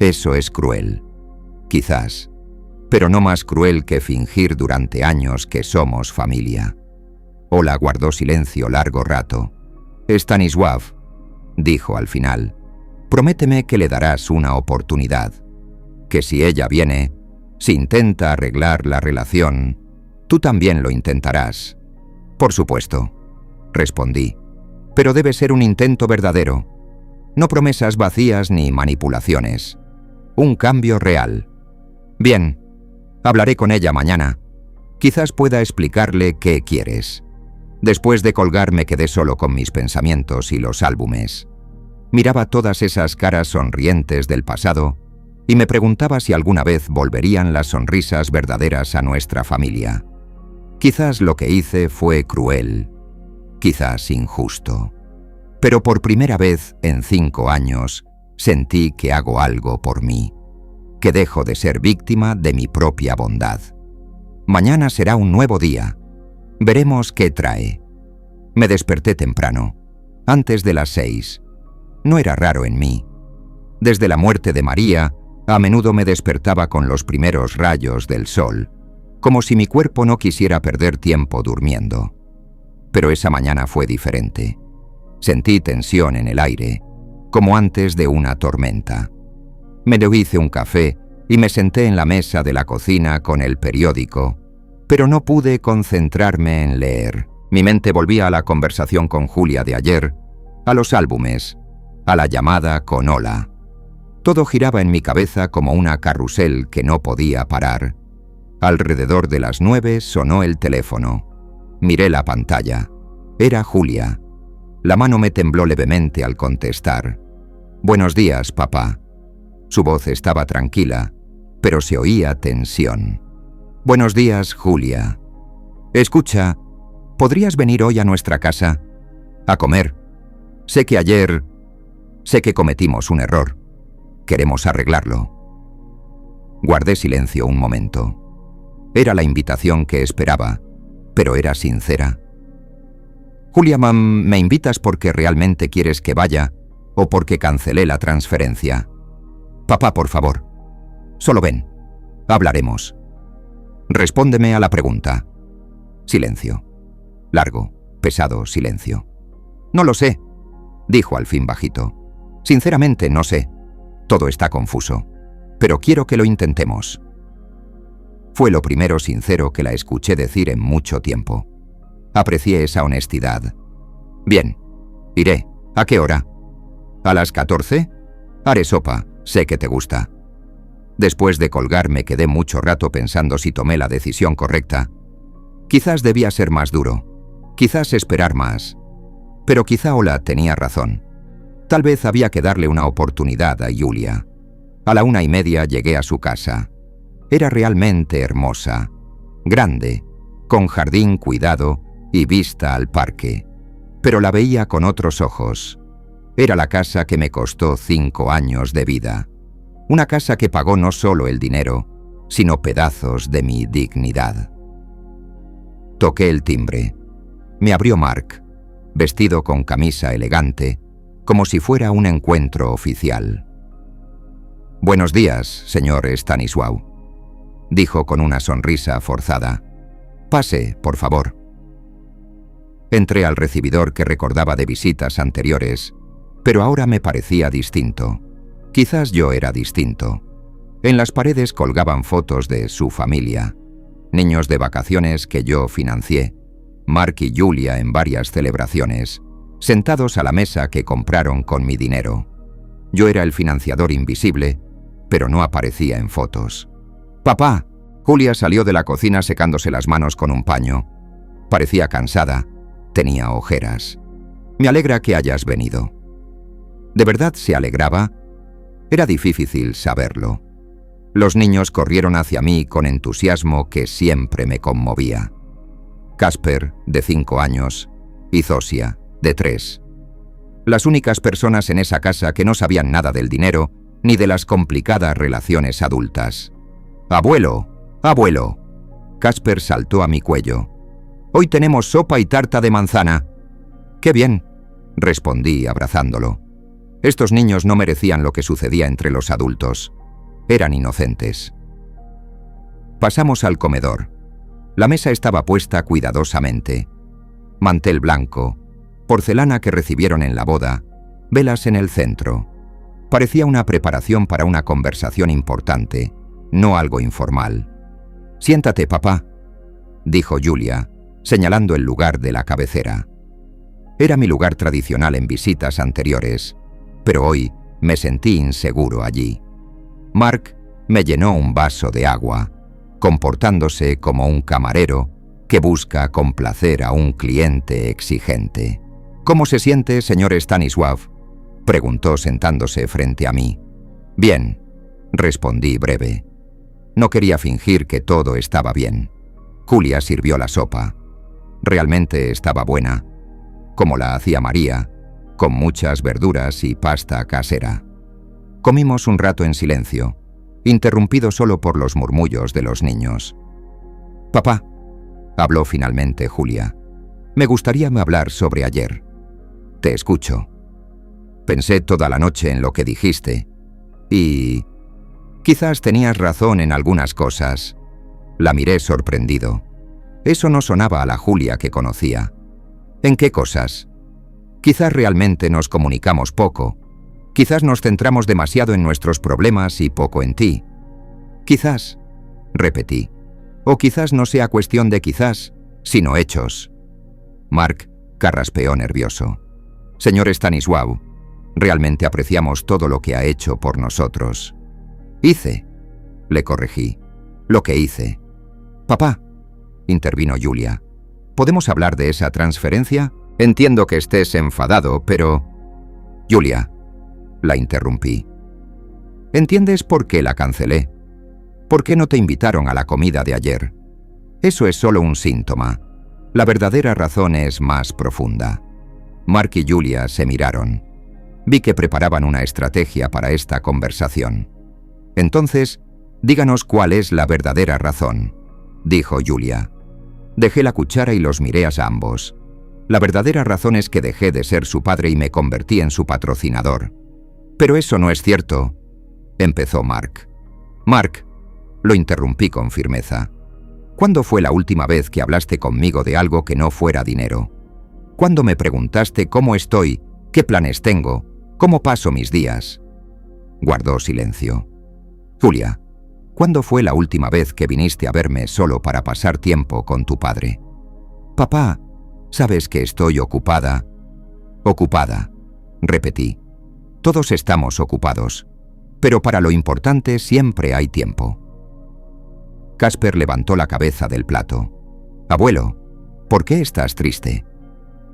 Speaker 1: Eso es cruel. Quizás, pero no más cruel que fingir durante años que somos familia. Ola guardó silencio largo rato. Stanisław, dijo al final, prométeme que le darás una oportunidad. Que si ella viene, si intenta arreglar la relación, tú también lo intentarás. Por supuesto, respondí, pero debe ser un intento verdadero. No promesas vacías ni manipulaciones. Un cambio real. Bien, hablaré con ella mañana. Quizás pueda explicarle qué quieres. Después de colgar me quedé solo con mis pensamientos y los álbumes. Miraba todas esas caras sonrientes del pasado y me preguntaba si alguna vez volverían las sonrisas verdaderas a nuestra familia. Quizás lo que hice fue cruel, quizás injusto. Pero por primera vez en 5 años sentí que hago algo por mí, que dejo de ser víctima de mi propia bondad. Mañana será un nuevo día. Veremos qué trae. Me desperté temprano, antes de las 6. No era raro en mí. Desde la muerte de María, a menudo me despertaba con los primeros rayos del sol, como si mi cuerpo no quisiera perder tiempo durmiendo. Pero esa mañana fue diferente. Sentí tensión en el aire, como antes de una tormenta. Me hice un café y me senté en la mesa de la cocina con el periódico, pero no pude concentrarme en leer. Mi mente volvía a la conversación con Julia de ayer, a los álbumes, a la llamada con Ola. Todo giraba en mi cabeza como una carrusel que no podía parar. Alrededor de las 9 sonó el teléfono. Miré la pantalla. Era Julia. La mano me tembló levemente al contestar. «Buenos días, papá». Su voz estaba tranquila, pero se oía tensión. «Buenos días, Julia. Escucha, ¿podrías venir hoy a nuestra casa? A comer. Sé que cometimos un error. Queremos arreglarlo». Guardé silencio un momento. Era la invitación que esperaba, pero era sincera. «Julia, ¿me invitas porque realmente quieres que vaya o porque cancelé la transferencia? Papá, por favor. Solo ven. Hablaremos. Respóndeme a la pregunta». Silencio. Largo, pesado silencio. «No lo sé», dijo al fin bajito. «Sinceramente no sé. Todo está confuso. Pero quiero que lo intentemos». Fue lo primero sincero que la escuché decir en mucho tiempo. Aprecié esa honestidad. «Bien, iré. ¿A qué hora?» «¿A las 14? Haré sopa. Sé que te gusta». Después de colgar me quedé mucho rato pensando si tomé la decisión correcta. Quizás debía ser más duro. Quizás esperar más. Pero quizá Ola tenía razón. Tal vez había que darle una oportunidad a Julia. A la 1:30 llegué a su casa. Era realmente hermosa. Grande, con jardín cuidado y vista al parque. Pero la veía con otros ojos. Era la casa que me costó 5 años de vida. Una casa que pagó no solo el dinero, sino pedazos de mi dignidad. Toqué el timbre. Me abrió Mark, vestido con camisa elegante, como si fuera un encuentro oficial. «Buenos días, señor Stanisław», dijo con una sonrisa forzada. «Pase, por favor». Entré al recibidor que recordaba de visitas anteriores, pero ahora me parecía distinto. Quizás yo era distinto. En las paredes colgaban fotos de su familia, niños de vacaciones que yo financié, Mark y Julia en varias celebraciones, sentados a la mesa que compraron con mi dinero. Yo era el financiador invisible, pero no aparecía en fotos. «Papá». Julia salió de la cocina secándose las manos con un paño. Parecía cansada, tenía ojeras. «Me alegra que hayas venido». ¿De verdad se alegraba? Era difícil saberlo. Los niños corrieron hacia mí con entusiasmo que siempre me conmovía. Casper, de 5 años, y Zosia, de 3. Las únicas personas en esa casa que no sabían nada del dinero ni de las complicadas relaciones adultas. «¡Abuelo! ¡Abuelo!». Casper saltó a mi cuello. «Hoy tenemos sopa y tarta de manzana». «¡Qué bien!», respondí abrazándolo. Estos niños no merecían lo que sucedía entre los adultos. Eran inocentes. Pasamos al comedor. La mesa estaba puesta cuidadosamente. Mantel blanco, porcelana que recibieron en la boda, velas en el centro. Parecía una preparación para una conversación importante, no algo informal. «Siéntate, papá», dijo Julia, señalando el lugar de la cabecera. Era mi lugar tradicional en visitas anteriores, pero hoy me sentí inseguro allí. Mark me llenó un vaso de agua, comportándose como un camarero, que busca complacer a un cliente exigente. «¿Cómo se siente, señor Stanisław?», preguntó sentándose frente a mí. «Bien», respondí breve. No quería fingir que todo estaba bien. Julia sirvió la sopa. Realmente estaba buena, como la hacía María, con muchas verduras y pasta casera. Comimos un rato en silencio, interrumpido solo por los murmullos de los niños. «Papá», habló finalmente Julia, «me gustaría hablar sobre ayer». «Te escucho». «Pensé toda la noche en lo que dijiste y... quizás tenías razón en algunas cosas». La miré sorprendido. Eso no sonaba a la Julia que conocía. «¿En qué cosas?» «Quizás realmente nos comunicamos poco. Quizás nos centramos demasiado en nuestros problemas y poco en ti». «Quizás», repetí. «O quizás no sea cuestión de quizás, sino hechos». Mark carraspeó nervioso. «Señor Stanisław, realmente apreciamos todo lo que ha hecho por nosotros». «Hice», le corregí. «Lo que hice». «Papá», intervino Julia, ¿podemos hablar de esa transferencia? Entiendo que estés enfadado, pero... Julia, la interrumpí. ¿Entiendes por qué la cancelé? ¿Por qué no te invitaron a la comida de ayer? Eso es solo un síntoma. La verdadera razón es más profunda. Mark y Julia se miraron. Vi que preparaban una estrategia para esta conversación. Entonces, díganos cuál es la verdadera razón, dijo Julia. Dejé la cuchara y los miré a ambos. La verdadera razón es que dejé de ser su padre y me convertí en su patrocinador. Pero eso no es cierto, empezó Mark. Mark, lo interrumpí con firmeza. ¿Cuándo fue la última vez que hablaste conmigo de algo que no fuera dinero? ¿Cuándo me preguntaste cómo estoy, qué planes tengo, cómo paso mis días? Guardó silencio. Julia, ¿cuándo fue la última vez que viniste a verme solo para pasar tiempo con tu padre? Papá, sabes que estoy ocupada. Ocupada, repetí. Todos estamos ocupados, pero para lo importante siempre hay tiempo. Casper levantó la cabeza del plato. Abuelo, ¿por qué estás triste?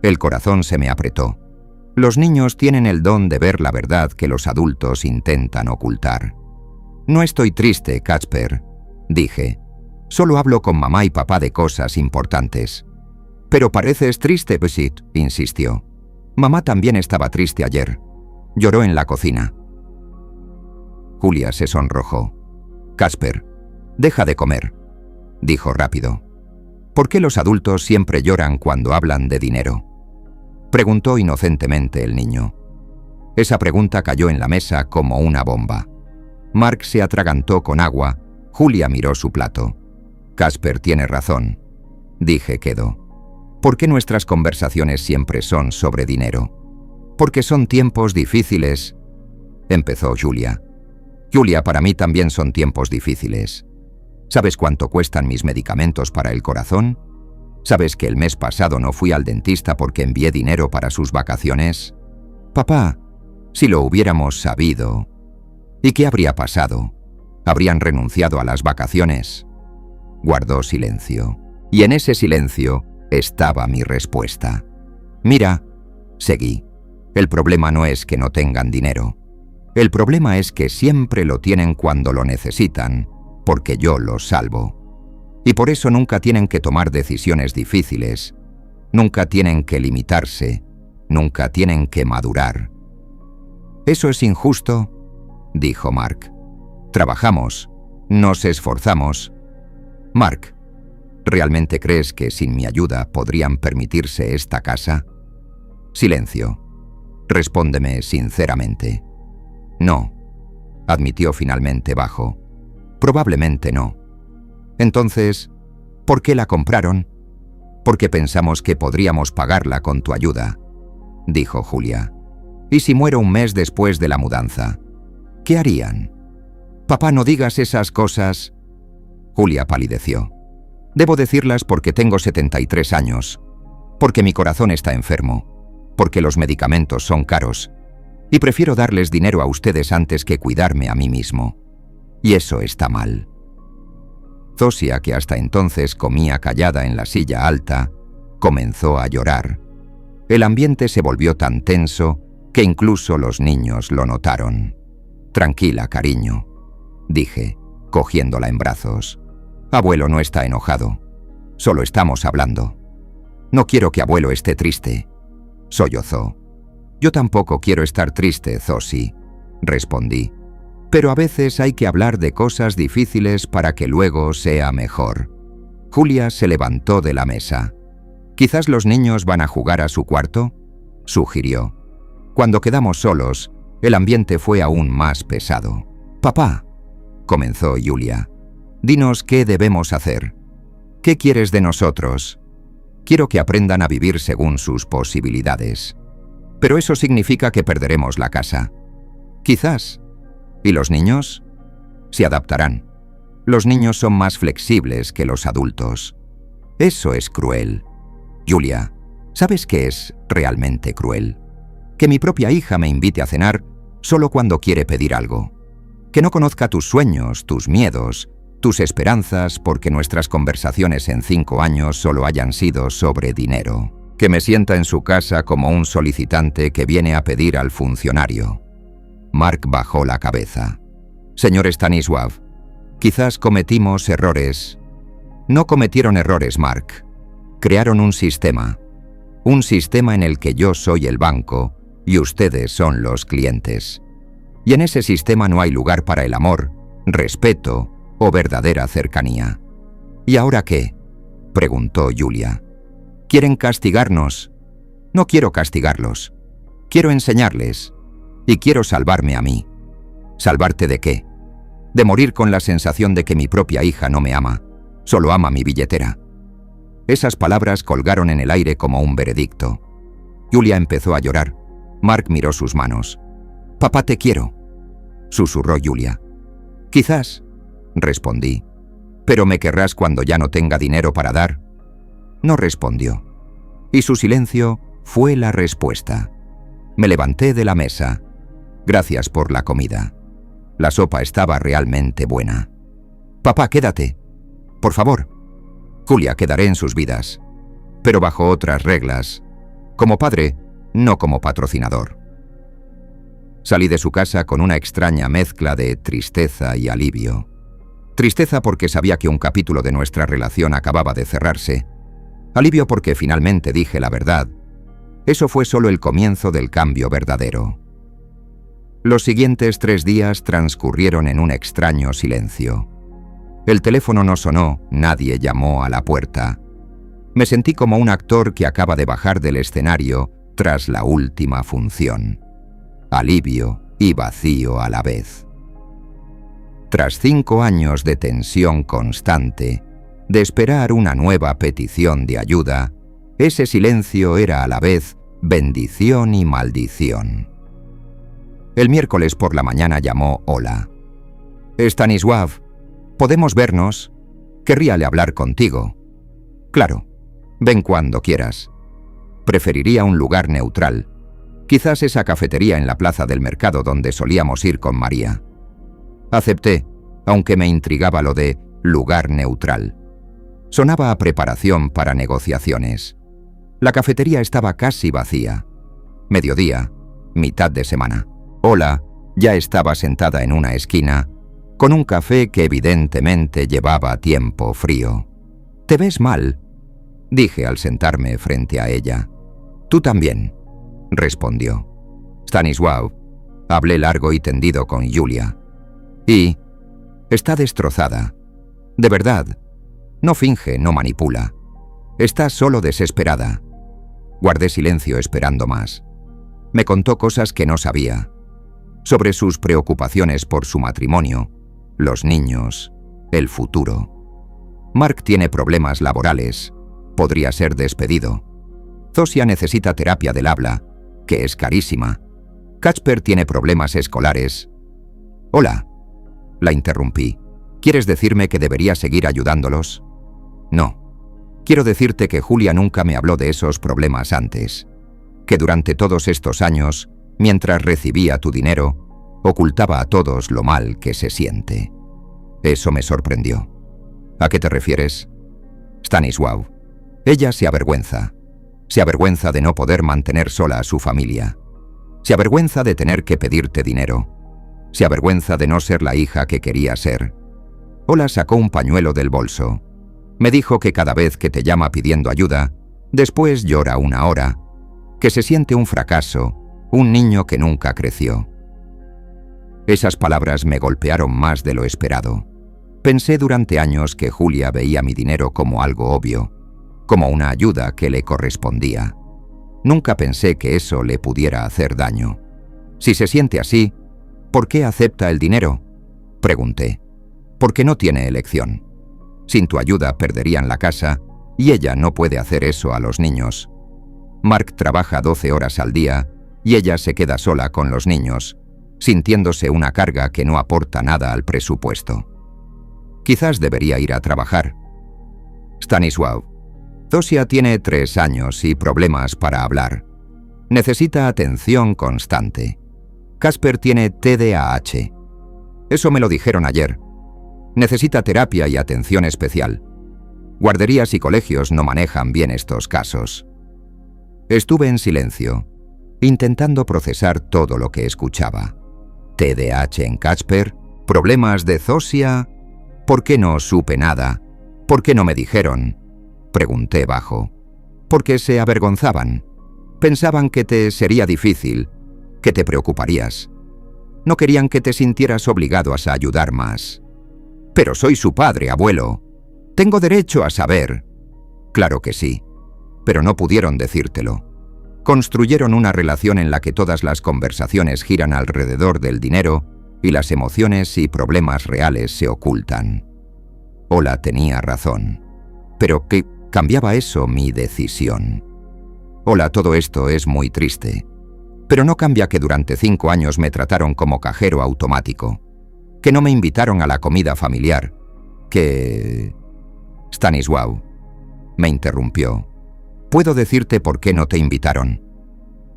Speaker 1: El corazón se me apretó. Los niños tienen el don de ver la verdad que los adultos intentan ocultar. No estoy triste, Casper, dije. Solo hablo con mamá y papá de cosas importantes. Pero pareces triste, Besit, insistió. Mamá también estaba triste ayer. Lloró en la cocina. Julia se sonrojó. Casper, deja de comer, dijo rápido. ¿Por qué los adultos siempre lloran cuando hablan de dinero? Preguntó inocentemente el niño. Esa pregunta cayó en la mesa como una bomba. Mark se atragantó con agua. Julia miró su plato. Casper tiene razón, dije quedo. ¿Por qué nuestras conversaciones siempre son sobre dinero? Porque son tiempos difíciles, empezó Julia. Julia, para mí también son tiempos difíciles. ¿Sabes cuánto cuestan mis medicamentos para el corazón? ¿Sabes que el mes pasado no fui al dentista porque envié dinero para sus vacaciones? Papá, si lo hubiéramos sabido. ¿Y qué habría pasado? ¿Habrían renunciado a las vacaciones? Guardó silencio. Y en ese silencio estaba mi respuesta. Mira, seguí. El problema no es que no tengan dinero. El problema es que siempre lo tienen cuando lo necesitan, porque yo los salvo. Y por eso nunca tienen que tomar decisiones difíciles, nunca tienen que limitarse, nunca tienen que madurar. «Eso es injusto», dijo Mark. «Trabajamos, nos esforzamos». «Mark, ¿realmente crees que sin mi ayuda podrían permitirse esta casa?» Silencio. «Respóndeme sinceramente». «No», admitió finalmente bajo. «Probablemente no». «Entonces, ¿por qué la compraron?» «Porque pensamos que podríamos pagarla con tu ayuda», dijo Julia. «¿Y si muero un mes después de la mudanza? ¿Qué harían?» «Papá, no digas esas cosas». Julia palideció. «Debo decirlas porque tengo 73 años, porque mi corazón está enfermo, porque los medicamentos son caros, y prefiero darles dinero a ustedes antes que cuidarme a mí mismo. Y eso está mal». Zosia, que hasta entonces comía callada en la silla alta, comenzó a llorar. El ambiente se volvió tan tenso que incluso los niños lo notaron. «Tranquila, cariño», dije, cogiéndola en brazos. «Abuelo no está enojado. Solo estamos hablando. No quiero que abuelo esté triste», sollozó. «Yo tampoco quiero estar triste, Zosi», respondí. «Pero a veces hay que hablar de cosas difíciles para que luego sea mejor». Julia se levantó de la mesa. «¿Quizás los niños van a jugar a su cuarto?», sugirió. Cuando quedamos solos, el ambiente fue aún más pesado. «Papá», comenzó Julia, «dinos qué debemos hacer. ¿Qué quieres de nosotros? Quiero que aprendan a vivir según sus posibilidades. Pero eso significa que perderemos la casa». «Quizás. ¿Y los niños?». «Se adaptarán. Los niños son más flexibles que los adultos». «Eso es cruel». «Julia, ¿sabes qué es realmente cruel? Que mi propia hija me invite a cenar solo cuando quiere pedir algo. Que no conozca tus sueños, tus miedos, tus esperanzas, porque nuestras conversaciones en 5 años solo hayan sido sobre dinero. Que me sienta en su casa como un solicitante que viene a pedir al funcionario». Mark bajó la cabeza. «Señor Stanisław, quizás cometimos errores». «No cometieron errores, Mark. Crearon un sistema en el que yo soy el banco y ustedes son los clientes. Y en ese sistema no hay lugar para el amor, respeto o verdadera cercanía». «¿Y ahora qué?», preguntó Julia. «¿Quieren castigarnos?». «No quiero castigarlos. Quiero enseñarles. Y quiero salvarme a mí». «¿Salvarte de qué?». «De morir con la sensación de que mi propia hija no me ama, solo ama mi billetera». Esas palabras colgaron en el aire como un veredicto. Julia empezó a llorar. Mark miró sus manos. «Papá, te quiero», susurró Julia. «Quizás», respondí. «Pero me querrás cuando ya no tenga dinero para dar». No respondió. Y su silencio fue la respuesta. Me levanté de la mesa. «Gracias por la comida. La sopa estaba realmente buena». «Papá, quédate. Por favor». «Julia, quedaré en sus vidas, pero bajo otras reglas. Como padre, no como patrocinador». Salí de su casa con una extraña mezcla de tristeza y alivio. Tristeza porque sabía que un capítulo de nuestra relación acababa de cerrarse. Alivio porque finalmente dije la verdad. Eso fue solo el comienzo del cambio verdadero. Los siguientes 3 días transcurrieron en un extraño silencio. El teléfono no sonó, nadie llamó a la puerta. Me sentí como un actor que acaba de bajar del escenario tras la última función. Alivio y vacío a la vez. Tras 5 años de tensión constante, de esperar una nueva petición de ayuda, ese silencio era a la vez bendición y maldición. El miércoles por la mañana llamó Ola. «Stanisław, ¿podemos vernos? Querríale hablar contigo». «Claro, ven cuando quieras. Preferiría un lugar neutral. Quizás esa cafetería en la plaza del mercado donde solíamos ir con María». Acepté, aunque me intrigaba lo de lugar neutral. Sonaba a preparación para negociaciones. La cafetería estaba casi vacía. Mediodía, mitad de semana. Ola ya estaba sentada en una esquina, con un café que evidentemente llevaba tiempo frío. «Te ves mal», dije al sentarme frente a ella. «Tú también», respondió. «Stanisław», hablé largo y tendido con Julia. «Y está destrozada. De verdad. No finge, no manipula. Está solo desesperada». Guardé silencio esperando más. Me contó cosas que no sabía. Sobre sus preocupaciones por su matrimonio, los niños, el futuro. Mark tiene problemas laborales. Podría ser despedido. Zosia necesita terapia del habla, que es carísima. Kacper tiene problemas escolares. «Hola», la interrumpí. «¿Quieres decirme que debería seguir ayudándolos?» «No. Quiero decirte que Julia nunca me habló de esos problemas antes. Que durante todos estos años, mientras recibía tu dinero, ocultaba a todos lo mal que se siente». Eso me sorprendió. ¿A qué te refieres? Stanisław. Ella se avergüenza. Se avergüenza de no poder mantener sola a su familia. Se avergüenza de tener que pedirte dinero. Se avergüenza de no ser la hija que quería ser. Ola sacó un pañuelo del bolso. Me dijo que cada vez que te llama pidiendo ayuda, después llora 1 hora, que se siente un fracaso, un niño que nunca creció. Esas palabras me golpearon más de lo esperado. Pensé durante años que Julia veía mi dinero como algo obvio, como una ayuda que le correspondía. Nunca pensé que eso le pudiera hacer daño. Si se siente así, ¿por qué acepta el dinero? Pregunté. Porque no tiene elección. Sin tu ayuda perderían la casa y ella no puede hacer eso a los niños. Mark trabaja 12 horas al día y ella se queda sola con los niños, sintiéndose una carga que no aporta nada al presupuesto. Quizás debería ir a trabajar. Stanisław. Zosia tiene 3 años y problemas para hablar. Necesita atención constante. Kasper tiene TDAH. Eso me lo dijeron ayer. Necesita terapia y atención especial. Guarderías y colegios no manejan bien estos casos. Estuve en silencio, intentando procesar todo lo que escuchaba. TDAH en Kasper, problemas de Zosia. ¿Por qué no supe nada? ¿Por qué no me dijeron? Pregunté bajo. Porque se avergonzaban. Pensaban que te sería difícil, que te preocuparías. No querían que te sintieras obligado a ayudar más. Pero soy su padre, abuelo. Tengo derecho a saber. Claro que sí, pero no pudieron decírtelo. Construyeron una relación en la que todas las conversaciones giran alrededor del dinero y las emociones y problemas reales se ocultan. Ola tenía razón. Pero ¿qué cambiaba eso mi decisión? Ola, todo esto es muy triste. Pero no cambia que durante 5 años me trataron como cajero automático. Que no me invitaron a la comida familiar. Que... Stanisław. Me interrumpió. ¿Puedo decirte por qué no te invitaron?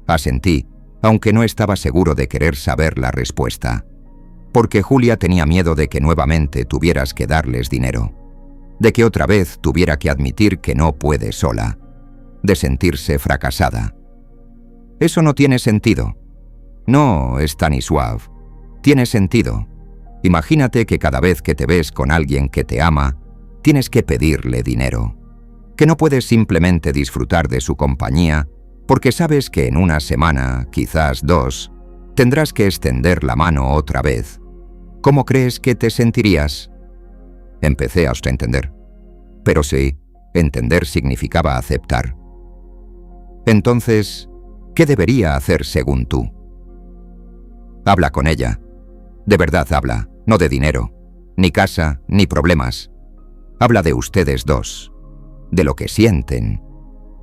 Speaker 1: Asentí, aunque no estaba seguro de querer saber la respuesta. Porque Julia tenía miedo de que nuevamente tuvieras que darles dinero. De que otra vez tuviera que admitir que no puede sola. De sentirse fracasada. Eso no tiene sentido. No, Stanisław. Tiene sentido. Imagínate que cada vez que te ves con alguien que te ama, tienes que pedirle dinero. Que no puedes simplemente disfrutar de su compañía porque sabes que en 1 semana, quizás 2, tendrás que extender la mano otra vez. ¿Cómo crees que te sentirías? Empecé a entender. Pero sí, entender significaba aceptar. Entonces, ¿qué debería hacer según tú? Habla con ella. De verdad habla, no de dinero, ni casa, ni problemas. Habla de ustedes dos, de lo que sienten,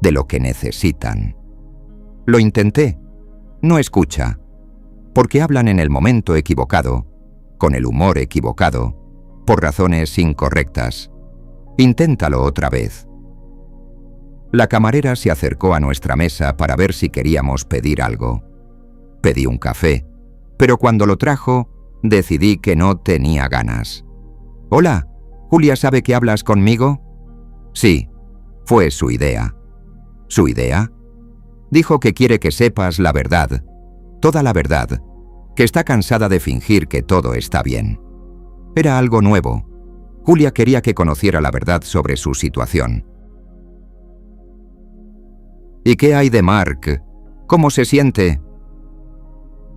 Speaker 1: de lo que necesitan. Lo intenté. No escucha, porque hablan en el momento equivocado, con el humor equivocado, por razones incorrectas. Inténtalo otra vez. La camarera se acercó a nuestra mesa para ver si queríamos pedir algo. Pedí un café, pero cuando lo trajo, decidí que no tenía ganas. «Hola, ¿Julia sabe que hablas conmigo?» «Sí, fue su idea». ¿Su idea? Dijo que quiere que sepas la verdad, toda la verdad, que está cansada de fingir que todo está bien. Era algo nuevo. Julia quería que conociera la verdad sobre su situación. «¿Y qué hay de Mark? ¿Cómo se siente?»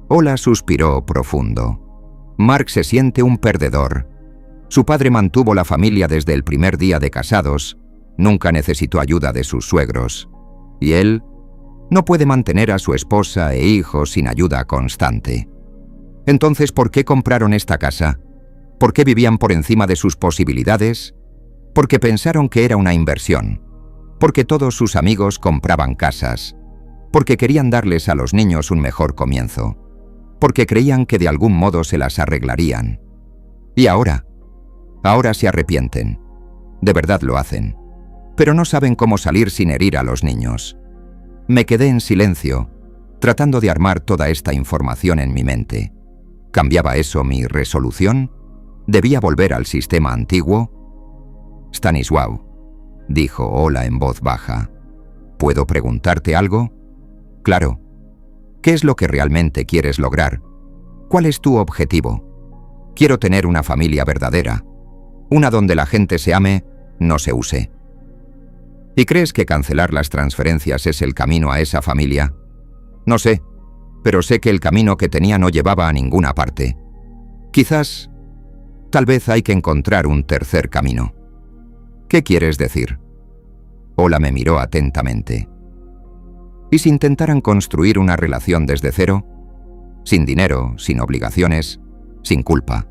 Speaker 1: Ola suspiró profundo. Mark se siente un perdedor. Su padre mantuvo la familia desde el primer día de casados, nunca necesitó ayuda de sus suegros. Y él no puede mantener a su esposa e hijos sin ayuda constante. Entonces, ¿por qué compraron esta casa? ¿Por qué vivían por encima de sus posibilidades? Porque pensaron que era una inversión. Porque todos sus amigos compraban casas. Porque querían darles a los niños un mejor comienzo. Porque creían que de algún modo se las arreglarían. Y ahora se arrepienten. De verdad lo hacen. Pero no saben cómo salir sin herir a los niños. Me quedé en silencio, tratando de armar toda esta información en mi mente. ¿Cambiaba eso mi resolución? ¿Debía volver al sistema antiguo? Stanisław, dijo Ola en voz baja. ¿Puedo preguntarte algo? Claro. ¿Qué es lo que realmente quieres lograr? ¿Cuál es tu objetivo? Quiero tener una familia verdadera, una donde la gente se ame, no se use. ¿Y crees que cancelar las transferencias es el camino a esa familia? No sé, pero sé que el camino que tenía no llevaba a ninguna parte. Quizás, tal vez hay que encontrar un tercer camino. ¿Qué quieres decir? Ola me miró atentamente. ¿Y si intentaran construir una relación desde cero? Sin dinero, sin obligaciones, sin culpa.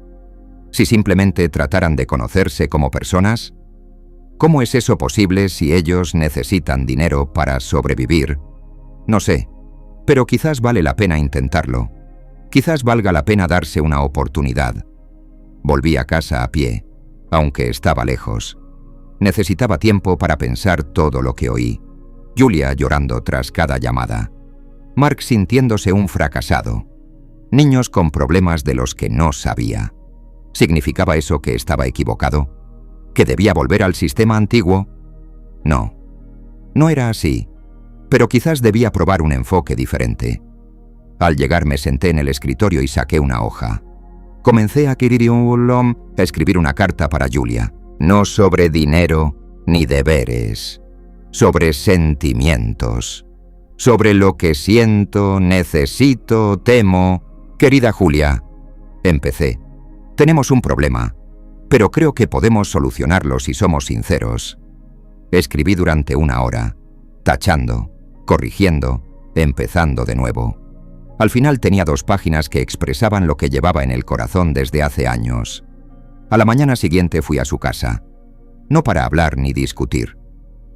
Speaker 1: Si simplemente trataran de conocerse como personas. ¿Cómo es eso posible si ellos necesitan dinero para sobrevivir? No sé, pero quizás vale la pena intentarlo. Quizás valga la pena darse una oportunidad. Volví a casa a pie, aunque estaba lejos. Necesitaba tiempo para pensar todo lo que oí. Julia llorando tras cada llamada. Mark sintiéndose un fracasado. Niños con problemas de los que no sabía. ¿Significaba eso que estaba equivocado? ¿Que debía volver al sistema antiguo? No, no era así, pero quizás debía probar un enfoque diferente. Al llegar me senté en el escritorio y saqué una hoja. Comencé a escribir una carta para Julia, no sobre dinero ni deberes, sobre sentimientos, sobre lo que siento, necesito, temo. Querida Julia, empecé, tenemos un problema. Pero creo que podemos solucionarlo si somos sinceros. Escribí durante 1 hora, tachando, corrigiendo, empezando de nuevo. Al final tenía 2 páginas que expresaban lo que llevaba en el corazón desde hace años. A la mañana siguiente fui a su casa, no para hablar ni discutir,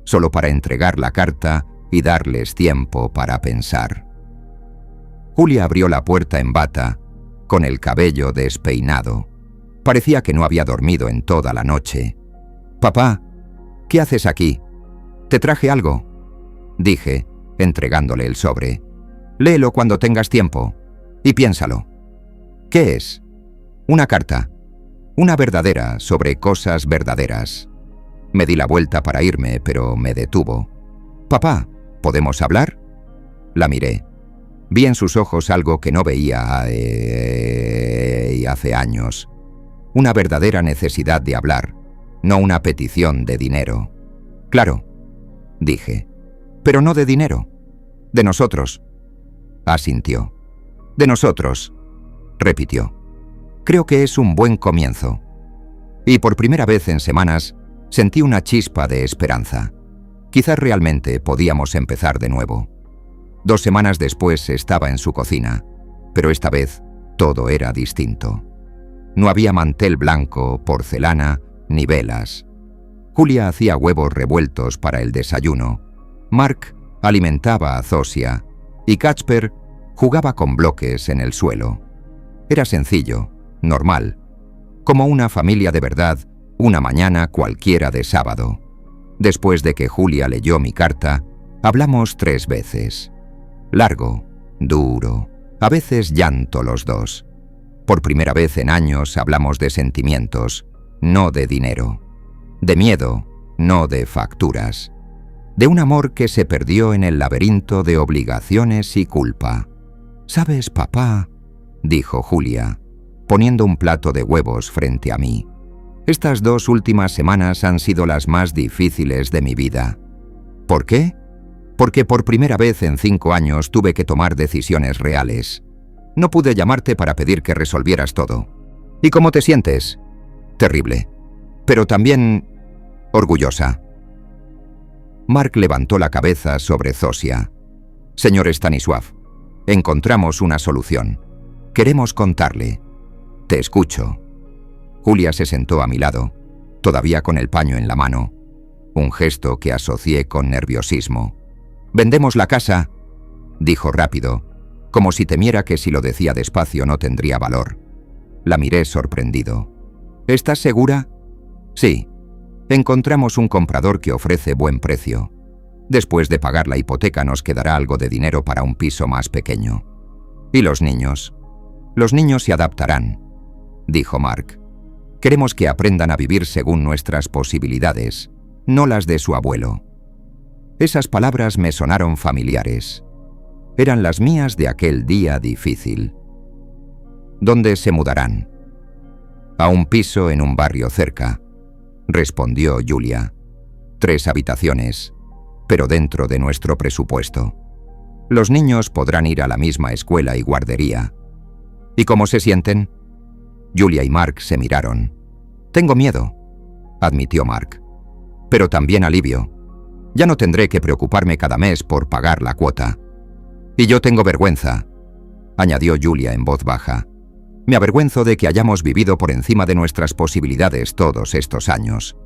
Speaker 1: solo para entregar la carta y darles tiempo para pensar. Julia abrió la puerta en bata, con el cabello despeinado. Parecía que no había dormido en toda la noche. «Papá, ¿qué haces aquí? Te traje algo», dije, entregándole el sobre. «Léelo cuando tengas tiempo y piénsalo». «¿Qué es?» «Una carta. Una verdadera sobre cosas verdaderas». Me di la vuelta para irme, pero me detuvo. «Papá, ¿podemos hablar?» La miré. Vi en sus ojos algo que no veía hace años. Una verdadera necesidad de hablar, no una petición de dinero. «Claro», dije, «pero no de dinero. De nosotros». Asintió. «De nosotros», repitió. «Creo que es un buen comienzo». Y por primera vez en semanas sentí una chispa de esperanza. Quizás realmente podíamos empezar de nuevo. 2 semanas después estaba en su cocina, pero esta vez todo era distinto. No había mantel blanco, porcelana, ni velas. Julia hacía huevos revueltos para el desayuno. Mark alimentaba a Zosia y Kacper jugaba con bloques en el suelo. Era sencillo, normal, como una familia de verdad, una mañana cualquiera de sábado. Después de que Julia leyó mi carta, hablamos 3 veces. Largo, duro, a veces llanto los 2. Por primera vez en años hablamos de sentimientos, no de dinero. De miedo, no de facturas. De un amor que se perdió en el laberinto de obligaciones y culpa. «¿Sabes, papá?», dijo Julia, poniendo un plato de huevos frente a mí. «Estas 2 últimas semanas han sido las más difíciles de mi vida». «¿Por qué?» «Porque por primera vez en 5 años tuve que tomar decisiones reales. No pude llamarte para pedir que resolvieras todo. ¿Y cómo te sientes?» «Terrible, pero también orgullosa». Mark levantó la cabeza sobre Zosia. «Señor Stanisław, encontramos una solución. Queremos contarle. Te escucho». Julia se sentó a mi lado, todavía con el paño en la mano, un gesto que asocié con nerviosismo. «Vendemos la casa», dijo rápido, como si temiera que si lo decía despacio no tendría valor. La miré sorprendido. «¿Estás segura?» «Sí. Encontramos un comprador que ofrece buen precio. Después de pagar la hipoteca nos quedará algo de dinero para un piso más pequeño». «¿Y los niños?» «Los niños se adaptarán», dijo Mark. Queremos que aprendan a vivir según nuestras posibilidades, no las de su abuelo. Esas palabras me sonaron familiares. Eran las mías de aquel día difícil. ¿Dónde se mudarán? A un piso en un barrio cerca, respondió Julia. 3 habitaciones, pero dentro de nuestro presupuesto. Los niños podrán ir a la misma escuela y guardería. ¿Y cómo se sienten? Julia y Mark se miraron. Tengo miedo, admitió Mark, pero también alivio. Ya no tendré que preocuparme cada mes por pagar la cuota. Y yo tengo vergüenza, añadió Julia en voz baja. Me avergüenzo de que hayamos vivido por encima de nuestras posibilidades todos estos años,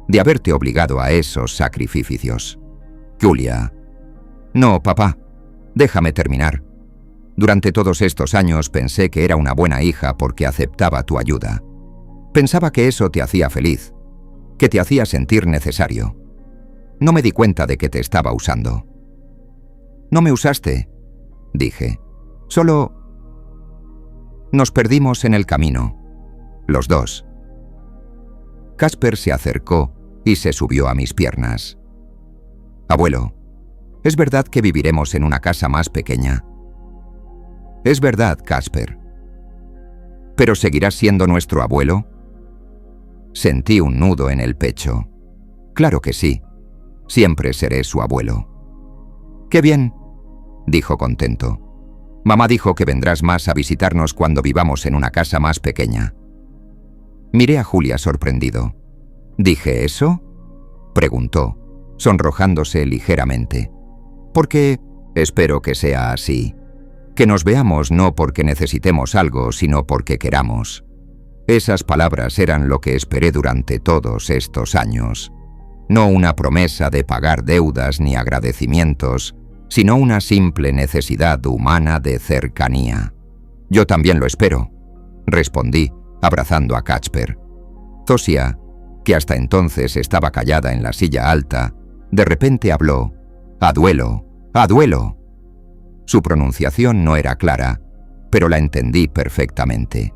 Speaker 1: de haberte obligado a esos sacrificios. Julia. No, papá, déjame terminar. Durante todos estos años pensé que era una buena hija porque aceptaba tu ayuda. Pensaba que eso te hacía feliz, que te hacía sentir necesario. No me di cuenta de que te estaba usando. No me usaste, dije. Solo... Nos perdimos en el camino, los dos. Casper se acercó y se subió a mis piernas. Abuelo, ¿es verdad que viviremos en una casa más pequeña? Es verdad, Casper. ¿Pero seguirás siendo nuestro abuelo? Sentí un nudo en el pecho. Claro que sí. Siempre seré su abuelo. ¡Qué bien!, dijo contento. Mamá dijo que vendrás más a visitarnos cuando vivamos en una casa más pequeña. Miré a Julia sorprendido. ¿Dije eso?, preguntó, sonrojándose ligeramente. Porque espero que sea así. Que nos veamos no porque necesitemos algo, sino porque queramos. Esas palabras eran lo que esperé durante todos estos años. No una promesa de pagar deudas ni agradecimientos, sino una simple necesidad humana de cercanía. Yo también lo espero, respondí, abrazando a Casper. Zosia, que hasta entonces estaba callada en la silla alta, de repente habló. «Aduelo, aduelo». Su pronunciación no era clara, pero la entendí perfectamente.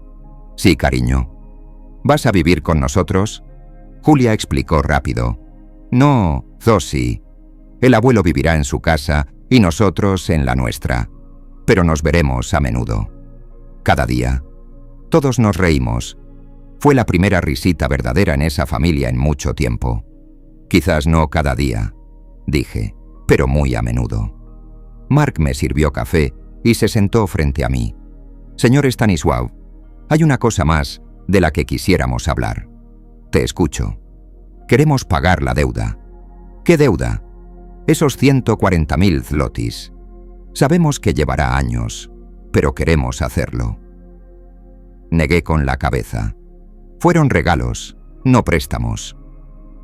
Speaker 1: «Sí, cariño». «¿Vas a vivir con nosotros?», Julia explicó rápido. «No, Zosi. El abuelo vivirá en su casa y nosotros en la nuestra. Pero nos veremos a menudo. Cada día. Todos nos reímos. Fue la primera risita verdadera en esa familia en mucho tiempo. Quizás no cada día», dije, «pero muy a menudo». Mark me sirvió café y se sentó frente a mí. «Señor Stanisław, hay una cosa más de la que quisiéramos hablar». «Te escucho». «Queremos pagar la deuda». «¿Qué deuda?» «Esos 140.000 zlotys. Sabemos que llevará años, pero queremos hacerlo». Negué con la cabeza. «Fueron regalos, no préstamos».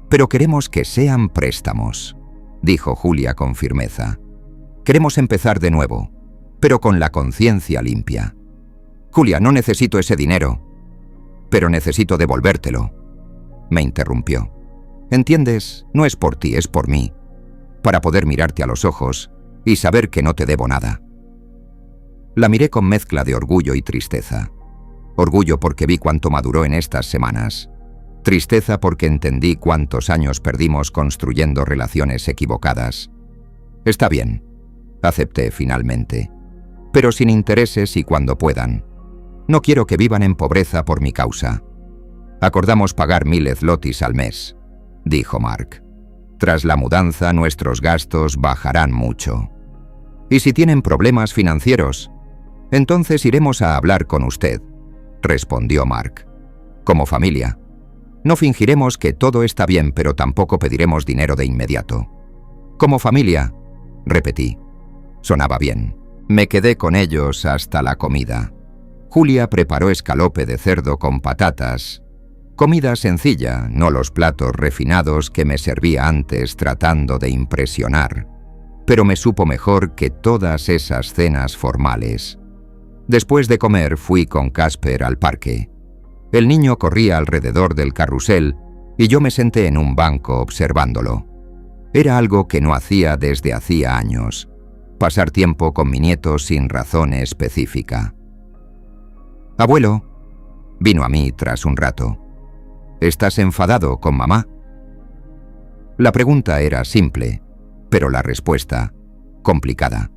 Speaker 1: «Pero queremos que sean préstamos», dijo Julia con firmeza. «Queremos empezar de nuevo, pero con la conciencia limpia». «Julia, no necesito ese dinero». «Pero necesito devolvértelo», me interrumpió. «Entiendes, no es por ti, es por mí, para poder mirarte a los ojos y saber que no te debo nada». La miré con mezcla de orgullo y tristeza. Orgullo porque vi cuánto maduró en estas semanas. Tristeza porque entendí cuántos años perdimos construyendo relaciones equivocadas. «Está bien», acepté finalmente, «pero sin intereses y cuando puedan. No quiero que vivan en pobreza por mi causa». «Acordamos pagar 1.000 zlotys al mes», dijo Mark. «Tras la mudanza nuestros gastos bajarán mucho. ¿Y si tienen problemas financieros? Entonces iremos a hablar con usted», respondió Mark. «Como familia. No fingiremos que todo está bien, pero tampoco pediremos dinero de inmediato». «Como familia», repetí. Sonaba bien. Me quedé con ellos hasta la comida. Julia preparó escalope de cerdo con patatas. Comida sencilla, no los platos refinados que me servía antes tratando de impresionar. Pero me supo mejor que todas esas cenas formales. Después de comer fui con Casper al parque. El niño corría alrededor del carrusel y yo me senté en un banco observándolo. Era algo que no hacía desde hacía años. Pasar tiempo con mi nieto sin razón específica. «Abuelo», vino a mí tras un rato. ¿Estás enfadado con mamá? La pregunta era simple, pero la respuesta, complicada.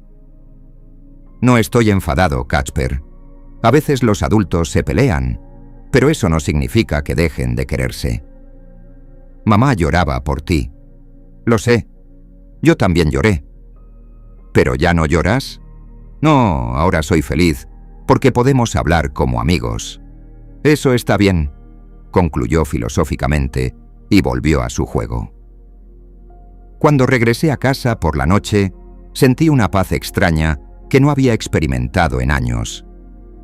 Speaker 1: No estoy enfadado, Casper. A veces los adultos se pelean, pero eso no significa que dejen de quererse. Mamá lloraba por ti. Lo sé. Yo también lloré. ¿Pero ya no lloras? No, ahora soy feliz, porque podemos hablar como amigos. Eso está bien, concluyó filosóficamente y volvió a su juego. Cuando regresé a casa por la noche, sentí una paz extraña que no había experimentado en años.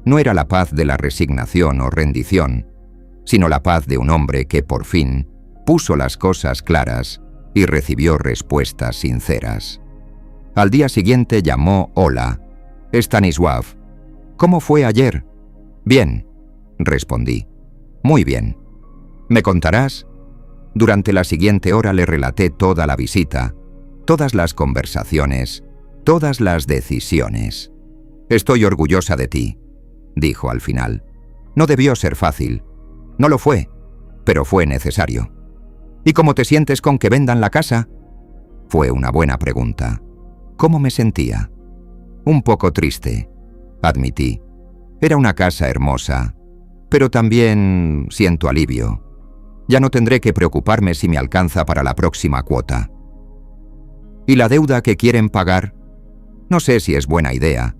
Speaker 1: No era la paz de la resignación o rendición, sino la paz de un hombre que por fin puso las cosas claras y recibió respuestas sinceras. Al día siguiente llamó Ola. Stanisław, ¿cómo fue ayer? Bien, respondí. Muy bien. ¿Me contarás? Durante la siguiente hora le relaté toda la visita, todas las conversaciones, todas las decisiones. Estoy orgullosa de ti, dijo al final. No debió ser fácil. No lo fue, pero fue necesario. ¿Y cómo te sientes con que vendan la casa? Fue una buena pregunta. ¿Cómo me sentía? Un poco triste, admití. Era una casa hermosa, pero también siento alivio. Ya no tendré que preocuparme si me alcanza para la próxima cuota. ¿Y la deuda que quieren pagar? No sé si es buena idea,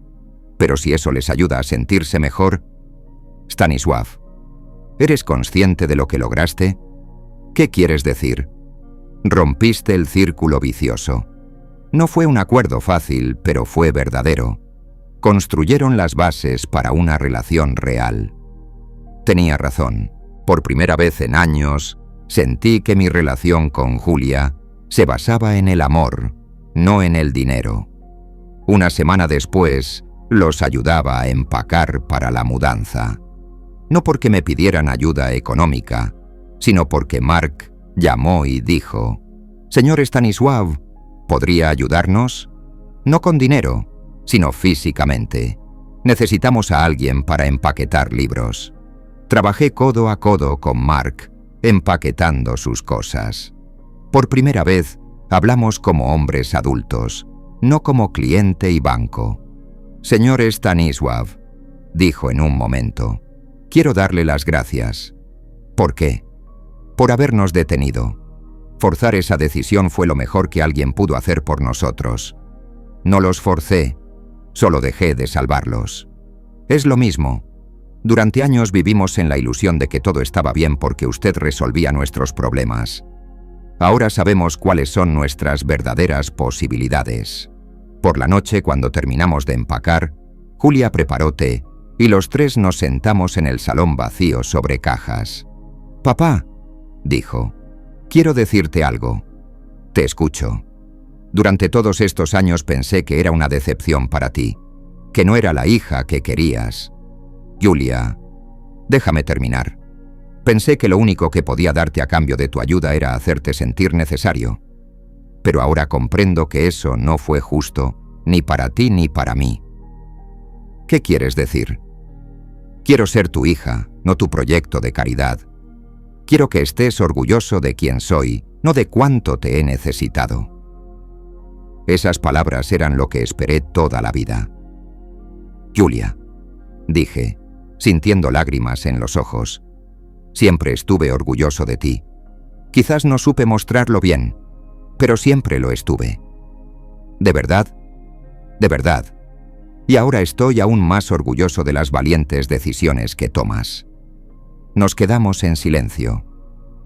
Speaker 1: pero si eso les ayuda a sentirse mejor... Stanisław, ¿eres consciente de lo que lograste? ¿Qué quieres decir? Rompiste el círculo vicioso. No fue un acuerdo fácil, pero fue verdadero. Construyeron las bases para una relación real. Tenía razón. Por primera vez en años, sentí que mi relación con Julia se basaba en el amor, no en el dinero. Una semana después, los ayudaba a empacar para la mudanza. No porque me pidieran ayuda económica, sino porque Mark llamó y dijo: «Señor Stanisław, ¿podría ayudarnos? No con dinero, sino físicamente. Necesitamos a alguien para empaquetar libros». Trabajé codo a codo con Mark, empaquetando sus cosas. Por primera vez, hablamos como hombres adultos, no como cliente y banco. «Señor Stanisław», dijo en un momento, «quiero darle las gracias». «¿Por qué?» «Por habernos detenido. Forzar esa decisión fue lo mejor que alguien pudo hacer por nosotros. No los forcé, solo dejé de salvarlos. Es lo mismo. Durante años vivimos en la ilusión de que todo estaba bien porque usted resolvía nuestros problemas. Ahora sabemos cuáles son nuestras verdaderas posibilidades». Por la noche, cuando terminamos de empacar, Julia preparó té y los tres nos sentamos en el salón vacío sobre cajas. «Papá», dijo, «quiero decirte algo». «Te escucho». «Durante todos estos años pensé que era una decepción para ti, que no era la hija que querías». «Julia, déjame terminar. Pensé que lo único que podía darte a cambio de tu ayuda era hacerte sentir necesario. Pero ahora comprendo que eso no fue justo, ni para ti ni para mí». «¿Qué quieres decir?» «Quiero ser tu hija, no tu proyecto de caridad. Quiero que estés orgulloso de quién soy, no de cuánto te he necesitado». Esas palabras eran lo que esperé toda la vida. «Julia», dije, sintiendo lágrimas en los ojos, «siempre estuve orgulloso de ti. Quizás no supe mostrarlo bien, pero siempre lo estuve. ¿De verdad? De verdad. Y ahora estoy aún más orgulloso de las valientes decisiones que tomas». Nos quedamos en silencio,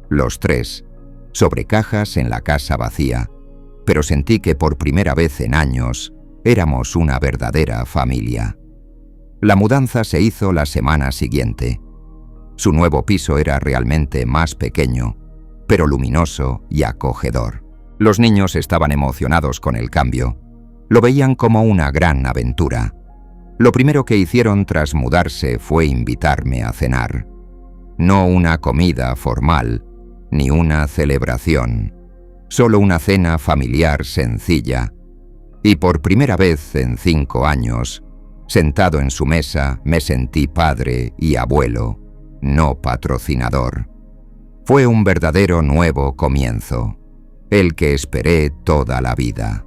Speaker 1: los tres, sobre cajas en la casa vacía, pero sentí que por primera vez en años éramos una verdadera familia. La mudanza se hizo la semana siguiente. Su nuevo piso era realmente más pequeño, pero luminoso y acogedor. Los niños estaban emocionados con el cambio. Lo veían como una gran aventura. Lo primero que hicieron tras mudarse fue invitarme a cenar. No una comida formal, ni una celebración. Solo una cena familiar sencilla. Y por primera vez en 5 años, sentado en su mesa, me sentí padre y abuelo, no patrocinador. Fue un verdadero nuevo comienzo, el que esperé toda la vida.